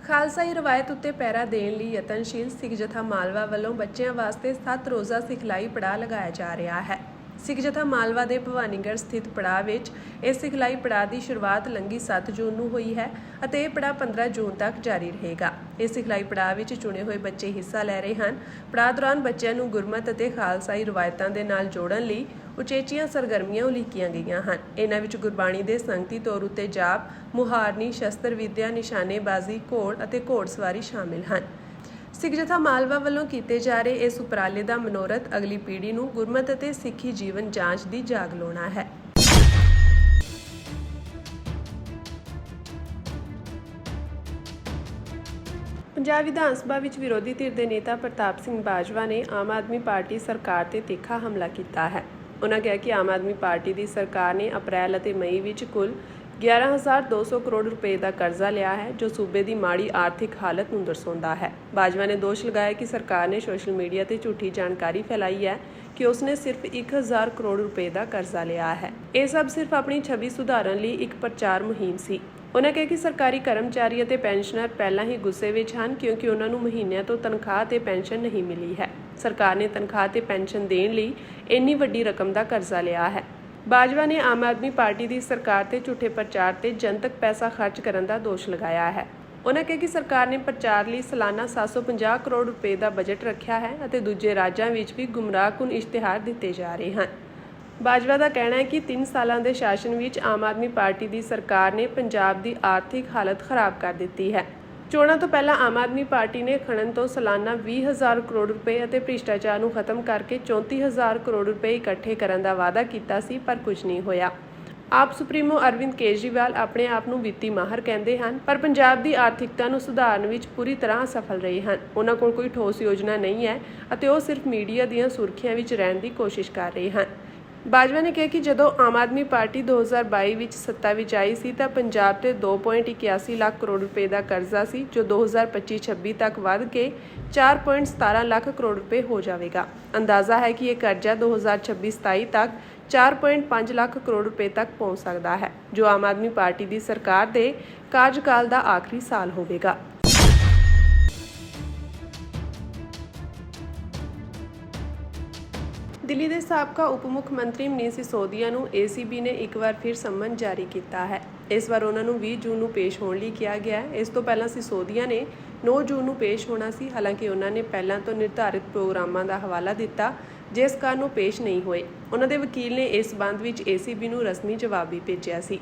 [SPEAKER 1] ਖਾਲਸਾਈ ਰਵਾਇਤ ਉੱਤੇ ਪਹਿਰਾ ਦੇਣ ਲਈ ਯਤਨਸ਼ੀਲ ਸਿੱਖ ਜਥਾ ਮਾਲਵਾ ਵੱਲੋਂ ਬੱਚਿਆਂ ਵਾਸਤੇ 7 ਰੋਜ਼ਾ ਸਿਖਲਾਈ ਪੜਾਅ ਲਗਾਇਆ ਜਾ ਰਿਹਾ ਹੈ। ਸਿੱਖ ਜਥਾ ਮਾਲਵਾ ਦੇ ਭਵਾਨੀਗੜ੍ਹ ਸਥਿਤ ਪੜਾਅ ਵਿੱਚ ਇਸ ਸਿਖਲਾਈ ਪੜਾਅ ਦੀ ਸ਼ੁਰੂਆਤ ਲੰਘੀ 7 ਜੂਨ ਨੂੰ ਹੋਈ ਹੈ ਅਤੇ ਇਹ ਪੜਾਅ 15 ਜੂਨ ਤੱਕ ਜਾਰੀ ਰਹੇਗਾ। ਇਸ ਸਿਖਲਾਈ ਪੜਾਅ ਵਿੱਚ ਚੁਣੇ ਹੋਏ ਬੱਚੇ ਹਿੱਸਾ ਲੈ ਰਹੇ ਹਨ। ਪੜਾਅ ਦੌਰਾਨ ਬੱਚਿਆਂ ਨੂੰ ਗੁਰਮਤ ਅਤੇ ਖਾਲਸਾਈ ਰਵਾਇਤਾਂ ਦੇ ਨਾਲ ਜੋੜਨ ਲਈ ਉਚੇਚੀਆਂ ਸਰਗਰਮੀਆਂ ਉਲੀਕੀਆਂ ਗਈਆਂ ਹਨ। ਇਹਨਾਂ ਵਿੱਚ ਗੁਰਬਾਣੀ ਦੇ ਸੰਗਤੀ ਤੌਰ ਉੱਤੇ ਜਾਪ, ਮੁਹਾਰਨੀ, ਸ਼ਸਤਰ ਵਿਦਿਆ, ਨਿਸ਼ਾਨੇਬਾਜ਼ੀ, ਘੋੜ ਅਤੇ ਘੋੜਸਵਾਰੀ ਸ਼ਾਮਿਲ ਹਨ। ਸਿੱਖ ਜਥਾ ਮਾਲਵਾ ਵੱਲੋਂ ਕੀਤੇ ਜਾ ਰਹੇ ਇਸ ਉਪਰਾਲੇ ਦਾ ਮਨੋਰਥ ਅਗਲੀ ਪੀੜ੍ਹੀ ਨੂੰ ਗੁਰਮਤ ਅਤੇ ਸਿੱਖੀ ਜੀਵਨ ਜਾਂਚ ਦੀ ਜਾਗ ਲਾਉਣਾ ਹੈ। ਪੰਜਾਬ ਵਿਧਾਨ ਸਭਾ ਵਿੱਚ ਵਿਰੋਧੀ ਧਿਰ ਦੇ ਨੇਤਾ ਪ੍ਰਤਾਪ ਸਿੰਘ ਬਾਜਵਾ ਨੇ ਆਮ ਆਦਮੀ ਪਾਰਟੀ ਸਰਕਾਰ ਤੇ ਤਿੱਖਾ ਹਮਲਾ ਕੀਤਾ ਹੈ। ਉਹਨਾਂ ਕਿਹਾ ਕਿ ਆਮ ਆਦਮੀ ਪਾਰਟੀ ਦੀ ਸਰਕਾਰ ਨੇ ਅਪ੍ਰੈਲ ਅਤੇ ਮਈ ਵਿੱਚ ਕੁੱਲ 11,200 ਕਰੋੜ ਰੁਪਏ ਦਾ ਕਰਜ਼ਾ ਲਿਆ ਹੈ, ਜੋ ਸੂਬੇ ਦੀ ਮਾੜੀ ਆਰਥਿਕ ਹਾਲਤ ਨੂੰ ਦਰਸਾਉਂਦਾ ਹੈ। ਬਾਜਵਾ ਨੇ ਦੋਸ਼ ਲਗਾਇਆ ਕਿ ਸਰਕਾਰ ਨੇ ਸੋਸ਼ਲ ਮੀਡੀਆ ਤੇ ਝੂਠੀ ਜਾਣਕਾਰੀ ਫੈਲਾਈ ਹੈ ਕਿ ਉਸਨੇ ਸਿਰਫ 1,000 ਕਰੋੜ ਰੁਪਏ ਦਾ ਕਰਜ਼ਾ ਲਿਆ ਹੈ। ਇਹ ਸਭ ਸਿਰਫ ਆਪਣੀ ਛਵੀ ਸੁਧਾਰਨ ਲਈ ਇੱਕ ਪ੍ਰਚਾਰ ਮੁਹਿੰਮ ਸੀ। ਉਹਨਾਂ ਕਿਹਾ ਕਿ ਸਰਕਾਰੀ ਕਰਮਚਾਰੀ ਅਤੇ ਪੈਨਸ਼ਨਰ ਪਹਿਲਾਂ ਹੀ ਗੁੱਸੇ ਵਿੱਚ ਹਨ ਕਿਉਂਕਿ ਉਹਨਾਂ ਨੂੰ ਮਹੀਨਿਆਂ ਤੋਂ ਤਨਖਾਹ ਤੇ ਪੈਨਸ਼ਨ ਨਹੀਂ ਮਿਲੀ ਹੈ। ਸਰਕਾਰ ਨੇ ਤਨਖਾਹ ਤੇ ਪੈਨਸ਼ਨ ਦੇਣ ਲਈ ਇੰਨੀ ਵੱਡੀ ਰਕਮ ਦਾ ਕਰਜ਼ਾ ਲਿਆ ਹੈ। ਬਾਜਵਾ ਨੇ ਆਮ ਆਦਮੀ ਪਾਰਟੀ ਦੀ ਸਰਕਾਰ ਤੇ ਝੂਠੇ ਪ੍ਰਚਾਰ ਤੇ ਜਨਤਕ ਪੈਸਾ ਖਰਚ ਕਰਨ ਦਾ ਦੋਸ਼ ਲਗਾਇਆ ਹੈ। ਉਹਨਾਂ ਕਿਹਾ ਕਿ ਸਰਕਾਰ ਨੇ ਪ੍ਰਚਾਰ ਲਈ ਸਾਲਾਨਾ 750 ਕਰੋੜ ਰੁਪਏ ਦਾ ਬਜਟ ਰੱਖਿਆ ਹੈ ਅਤੇ ਦੂਜੇ ਰਾਜਾਂ ਵਿੱਚ ਵੀ ਗੁੰਮਰਾਹਕੁਨ ਇਸ਼ਤਿਹਾਰ ਦਿੱਤੇ ਜਾ ਰਹੇ ਹਨ। ਬਾਜਵਾ ਦਾ ਕਹਿਣਾ ਹੈ ਕਿ 3 ਸਾਲਾਂ ਦੇ ਸ਼ਾਸਨ ਵਿੱਚ ਆਮ ਆਦਮੀ ਪਾਰਟੀ ਦੀ ਸਰਕਾਰ ਨੇ ਪੰਜਾਬ ਦੀ ਆਰਥਿਕ ਹਾਲਤ ਖਰਾਬ ਕਰ ਦਿੱਤੀ ਹੈ। ਚੋਣਾਂ ਤੋਂ ਪਹਿਲਾਂ ਆਮ ਆਦਮੀ ਪਾਰਟੀ ਨੇ ਖਣਨ ਤੋਂ ਸਾਲਾਨਾ 20,000 ਕਰੋੜ ਰੁਪਏ ਅਤੇ ਭ੍ਰਿਸ਼ਟਾਚਾਰ ਨੂੰ ਖਤਮ ਕਰਕੇ 34,000 ਕਰੋੜ ਰੁਪਏ ਇਕੱਠੇ ਕਰਨ ਦਾ ਵਾਅਦਾ ਕੀਤਾ ਸੀ, ਪਰ ਕੁਝ ਨਹੀਂ ਹੋਇਆ। ਆਪ ਸੁਪਰੀਮੋ ਅਰਵਿੰਦ ਕੇਜਰੀਵਾਲ ਆਪਣੇ ਆਪ ਨੂੰ ਵਿੱਤੀ ਮਾਹਰ ਕਹਿੰਦੇ ਹਨ, ਪਰ ਪੰਜਾਬ ਦੀ ਆਰਥਿਕਤਾ ਨੂੰ ਸੁਧਾਰਨ ਵਿੱਚ ਪੂਰੀ ਤਰ੍ਹਾਂ ਅਸਫਲ ਰਹੇ ਹਨ। ਉਹਨਾਂ ਕੋਲ ਕੋਈ ਠੋਸ ਯੋਜਨਾ ਨਹੀਂ ਹੈ ਅਤੇ ਉਹ ਸਿਰਫ ਮੀਡੀਆ ਦੀਆਂ ਸੁਰਖੀਆਂ ਵਿੱਚ ਰਹਿਣ ਦੀ ਕੋਸ਼ਿਸ਼ ਕਰ ਰਹੇ ਹਨ। ਬਾਜਵਾ ਨੇ ਕਿਹਾ ਕਿ ਜਦੋਂ ਆਮ ਆਦਮੀ ਪਾਰਟੀ 2022 ਵਿੱਚ ਸੱਤਾ ਵਿੱਚ ਆਈ ਸੀ ਤਾਂ ਪੰਜਾਬ ਤੇ 2.81 ਲੱਖ ਕਰੋੜ ਰੁਪਏ ਦਾ ਕਰਜ਼ਾ ਸੀ, ਜੋ 2025-26 ਤੱਕ ਵੱਧ ਕੇ 4.17 ਲੱਖ ਕਰੋੜ ਰੁਪਏ ਹੋ ਜਾਵੇਗਾ। ਅੰਦਾਜ਼ਾ ਹੈ ਕਿ ਇਹ ਕਰਜ਼ਾ 2026-27 ਤੱਕ 4.5 ਲੱਖ ਕਰੋੜ ਰੁਪਏ ਤੱਕ ਪਹੁੰਚ ਸਕਦਾ ਹੈ, ਜੋ ਆਮ ਆਦਮੀ ਪਾਰਟੀ ਦੀ ਸਰਕਾਰ ਦੇ ਕਾਰਜਕਾਲ ਦਾ ਆਖਰੀ ਸਾਲ ਹੋਵੇਗਾ। ਦਿੱਲੀ ਦੇ ਸਾਬਕਾ ਉਪ ਮੁੱਖ ਮੰਤਰੀ ਮਨੀਸ਼ ਸਿਸੋਦੀਆ ਨੂੰ ACB ਨੇ ਇੱਕ ਵਾਰ ਫਿਰ ਸੰਮਨ ਜਾਰੀ ਕੀਤਾ ਹੈ। ਇਸ ਵਾਰ ਉਹਨਾਂ ਨੂੰ 20 ਜੂਨ ਨੂੰ ਪੇਸ਼ ਹੋਣ ਲਈ ਕਿਹਾ ਗਿਆ ਹੈ। ਇਸ ਤੋਂ ਪਹਿਲਾਂ ਸਿਸੋਦੀਆ ਨੇ 9 ਜੂਨ ਨੂੰ ਪੇਸ਼ ਹੋਣਾ ਸੀ, ਹਾਲਾਂਕਿ ਉਹਨਾਂ ਨੇ ਪਹਿਲਾਂ ਤੋਂ ਨਿਰਧਾਰਿਤ ਪ੍ਰੋਗਰਾਮਾਂ ਦਾ ਹਵਾਲਾ ਦਿੱਤਾ, ਜਿਸ ਕਾਰਨ ਉਹ ਪੇਸ਼ ਨਹੀਂ ਹੋਏ। ਉਹਨਾਂ ਦੇ ਵਕੀਲ ਨੇ ਇਸ ਸੰਬੰਧ ਵਿੱਚ ACB ਨੂੰ ਰਸਮੀ ਜਵਾਬ ਵੀ ਭੇਜਿਆ ਸੀ।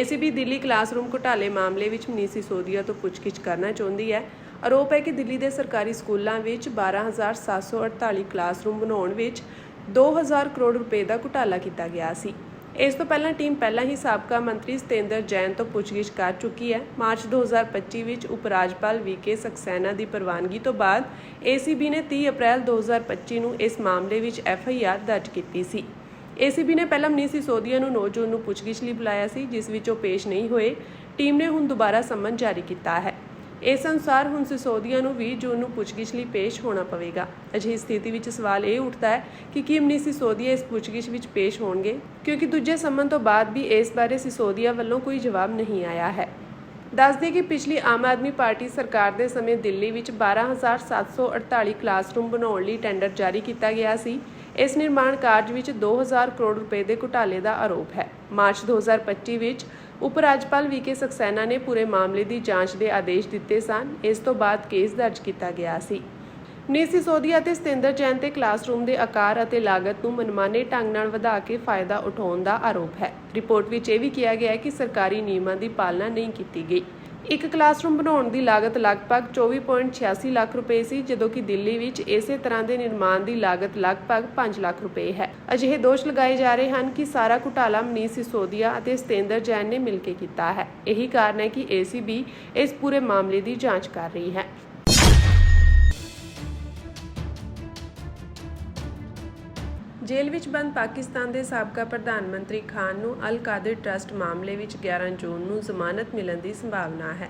[SPEAKER 1] ACB ਦਿੱਲੀ ਕਲਾਸਰੂਮ ਘੁਟਾਲੇ ਮਾਮਲੇ ਵਿੱਚ ਮਨੀਸ਼ ਸਿਸੋਦੀਆ ਤੋਂ ਪੁੱਛਗਿੱਛ ਕਰਨਾ ਚਾਹੁੰਦੀ ਹੈ। ਆਰੋਪ ਹੈ ਕਿ ਦਿੱਲੀ ਦੇ ਸਰਕਾਰੀ ਸਕੂਲਾਂ ਵਿੱਚ 12,748 ਕਲਾਸਰੂਮ ਬਣਾਉਣ ਵਿੱਚ 2,000 ਕਰੋੜ ਰੁਪਏ ਦਾ ਘੁਟਾਲਾ ਕੀਤਾ ਗਿਆ ਸੀ। ਇਸ ਤੋਂ ਪਹਿਲਾਂ ਟੀਮ ਪਹਿਲਾਂ ਹੀ ਸਾਬਕਾ ਮੰਤਰੀ ਸਤਿੰਦਰ ਜੈਨ ਤੋਂ ਪੁੱਛਗਿੱਛ ਕਰ ਚੁੱਕੀ ਹੈ। ਮਾਰਚ 2025 ਵਿੱਚ ਉਪ ਰਾਜਪਾਲ VK ਸਕਸੈਨਾ ਦੀ ਪ੍ਰਵਾਨਗੀ ਤੋਂ ਬਾਅਦ ACB ਨੇ 30 ਅਪ੍ਰੈਲ 2025 ਨੂੰ ਇਸ ਮਾਮਲੇ ਵਿੱਚ FIR ਦਰਜ ਕੀਤੀ ਸੀ। ACB ਨੇ ਪਹਿਲਾਂ ਮਨੀਸ਼ ਸਿਸੋਦੀਆ ਨੂੰ 9 ਜੂਨ ਨੂੰ ਪੁੱਛਗਿੱਛ ਲਈ ਬੁਲਾਇਆ ਸੀ, ਜਿਸ ਵਿੱਚ ਉਹ ਪੇਸ਼ ਨਹੀਂ ਹੋਏ। ਟੀਮ ਨੇ ਹੁਣ ਦੁਬਾਰਾ ਸੰਮਨ ਜਾਰੀ ਕੀਤਾ ਹੈ। ਇਸ ਅਨੁਸਾਰ ਹੁਣ ਸਿਸੋਦੀਆ ਨੂੰ 20 ਜੂਨ ਨੂੰ ਪੁੱਛਗਿੱਛ ਲਈ ਪੇਸ਼ ਹੋਣਾ ਪਵੇਗਾ। ਅਜਿਹੀ ਸਥਿਤੀ ਵਿੱਚ ਸਵਾਲ ਇਹ ਉੱਠਦਾ ਹੈ ਕਿ ਕੀ ਮਨੀਸ਼ ਸਿਸੋਦੀਆ ਇਸ ਪੁੱਛਗਿੱਛ ਵਿੱਚ ਪੇਸ਼ ਹੋਣਗੇ, ਕਿਉਂਕਿ ਦੂਜੇ ਸੰਮਨ ਤੋਂ ਬਾਅਦ ਵੀ ਇਸ ਬਾਰੇ ਸਿਸੋਦੀਆ ਵੱਲੋਂ ਕੋਈ ਜਵਾਬ ਨਹੀਂ ਆਇਆ ਹੈ। ਦੱਸ ਦੇਈਏ ਕਿ ਪਿਛਲੀ ਆਮ ਆਦਮੀ ਪਾਰਟੀ ਸਰਕਾਰ ਦੇ ਸਮੇਂ ਦਿੱਲੀ ਵਿੱਚ 12,748 ਕਲਾਸਰੂਮ ਬਣਾਉਣ ਲਈ ਟੈਂਡਰ ਜਾਰੀ ਕੀਤਾ ਗਿਆ ਸੀ। ਇਸ ਨਿਰਮਾਣ ਕਾਰਜ ਵਿੱਚ 2,000 ਕਰੋੜ ਰੁਪਏ ਦੇ ਘੁਟਾਲੇ ਦਾ ਆਰੋਪ ਹੈ। ਮਾਰਚ 2025 ਵਿੱਚ ਉਪ ਰਾਜਪਾਲ VK ਸਕਸੈਨਾ ਨੇ ਪੂਰੇ ਮਾਮਲੇ ਦੀ ਜਾਂਚ ਦੇ ਆਦੇਸ਼ ਦਿੱਤੇ ਸਨ। ਇਸ ਤੋਂ ਬਾਅਦ ਕੇਸ ਦਰਜ ਕੀਤਾ ਗਿਆ ਸੀ। ਮਨੀਸ਼ ਸਿਸੋਦੀਆ ਅਤੇ ਸਤਿੰਦਰ ਜੈਨ ਤੇ ਕਲਾਸਰੂਮ ਦੇ ਆਕਾਰ ਅਤੇ ਲਾਗਤ ਨੂੰ ਮਨਮਾਨੇ ਢੰਗ ਨਾਲ ਵਧਾ ਕੇ ਫਾਇਦਾ ਉਠਾਉਣ ਦਾ ਆਰੋਪ ਹੈ। ਰਿਪੋਰਟ ਵਿੱਚ ਇਹ ਵੀ ਕਿਹਾ ਗਿਆ ਹੈ ਕਿ ਸਰਕਾਰੀ ਨਿਯਮਾਂ ਦੀ ਪਾਲਣਾ ਨਹੀਂ ਕੀਤੀ ਗਈ। ਇੱਕ ਕਲਾਸਰੂਮ ਬਣਾਉਣ ਦੀ ਲਾਗਤ ਲਗਭਗ 24.86 ਲੱਖ ਰੁਪਏ ਸੀ, ਜਦੋਂ ਕਿ ਦਿੱਲੀ ਵਿੱਚ ਇਸੇ ਤਰ੍ਹਾਂ ਦੇ ਨਿਰਮਾਣ ਦੀ ਲਾਗਤ ਲਗਭਗ 5 ਲੱਖ ਰੁਪਏ ਹੈ। ਅਜਿਹੇ ਦੋਸ਼ ਲਗਾਏ ਜਾ ਰਹੇ ਹਨ ਕਿ ਸਾਰਾ ਘੁਟਾਲਾ ਮਨੀਸ਼ ਸਿਸੋਦੀਆ ਅਤੇ ਸਤਿੰਦਰ ਜੈਨ ਨੇ ਮਿਲ ਕੇ ਕੀਤਾ ਹੈ। ਇਹੀ ਕਾਰਨ ਹੈ ਕਿ ACB ਇਸ ਪੂਰੇ ਮਾਮਲੇ ਦੀ ਜਾਂਚ ਕਰ ਰਹੀ ਹੈ। ਜੇਲ੍ਹ ਵਿੱਚ ਬੰਦ ਪਾਕਿਸਤਾਨ ਦੇ ਸਾਬਕਾ ਪ੍ਰਧਾਨ ਮੰਤਰੀ ਖਾਨ ਨੂੰ ਅਲ ਕਾਦਰ ਟਰਸਟ ਮਾਮਲੇ ਵਿੱਚ 11 ਜੂਨ ਨੂੰ ਜ਼ਮਾਨਤ ਮਿਲਣ ਦੀ ਸੰਭਾਵਨਾ ਹੈ।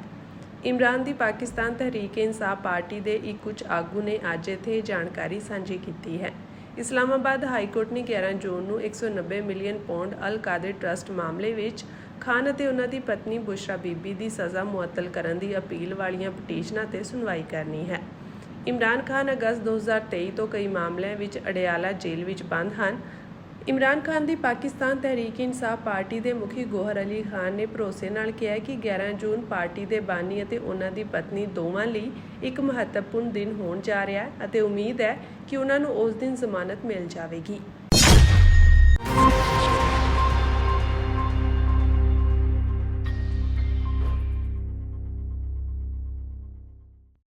[SPEAKER 1] ਇਮਰਾਨ ਦੀ ਪਾਕਿਸਤਾਨ ਤਹਿਰੀਕ-ਏ-ਇਨਸਾਫ ਪਾਰਟੀ ਦੇ ਇੱਕ ਉੱਚ ਆਗੂ ਨੇ ਅੱਜ ਇੱਥੇ ਇਹ ਜਾਣਕਾਰੀ ਸਾਂਝੀ ਕੀਤੀ ਹੈ। ਇਸਲਾਮਾਬਾਦ ਹਾਈ ਕੋਰਟ ਨੇ 11 ਜੂਨ ਨੂੰ 190 ਮਿਲੀਅਨ ਪੌਂਡ ਅਲ ਕਾਦਰ ਟਰਸਟ ਮਾਮਲੇ ਵਿੱਚ ਖਾਨ ਅਤੇ ਉਹਨਾਂ ਦੀ ਪਤਨੀ ਬੁਸ਼ਰਾ ਬੀਬੀ ਦੀ ਸਜ਼ਾ ਮੁਅੱਤਲ ਕਰਨ ਦੀ ਅਪੀਲ ਵਾਲੀਆਂ ਪਟੀਸ਼ਨਾਂ ਤੇ ਸੁਣਵਾਈ ਕਰਨੀ ਹੈ। ਇਮਰਾਨ ਖਾਨ ਅਗਸਤ 2023 ਤੋਂ ਕਈ ਮਾਮਲਿਆਂ ਵਿੱਚ ਅਡਿਆਲਾ ਜੇਲ੍ਹ ਵਿੱਚ ਬੰਦ ਹਨ। ਇਮਰਾਨ ਖਾਨ ਦੀ ਪਾਕਿਸਤਾਨ ਤਹਿਰੀਕ-ਏ-ਇਨਸਾਫ ਪਾਰਟੀ ਦੇ ਮੁਖੀ ਗੌਹਰ ਅਲੀ ਖਾਨ ਨੇ ਭਰੋਸੇ ਨਾਲ ਕਿਹਾ ਕਿ 11 ਜੂਨ ਪਾਰਟੀ ਦੇ ਬਾਨੀ ਅਤੇ ਉਹਨਾਂ ਦੀ ਪਤਨੀ ਦੋਵਾਂ ਲਈ ਇੱਕ ਮਹੱਤਵਪੂਰਨ ਦਿਨ ਹੋਣ ਜਾ ਰਿਹਾ ਹੈ ਅਤੇ ਉਮੀਦ ਹੈ ਕਿ ਉਹਨਾਂ ਨੂੰ ਉਸ ਦਿਨ ਜ਼ਮਾਨਤ ਮਿਲ ਜਾਵੇਗੀ।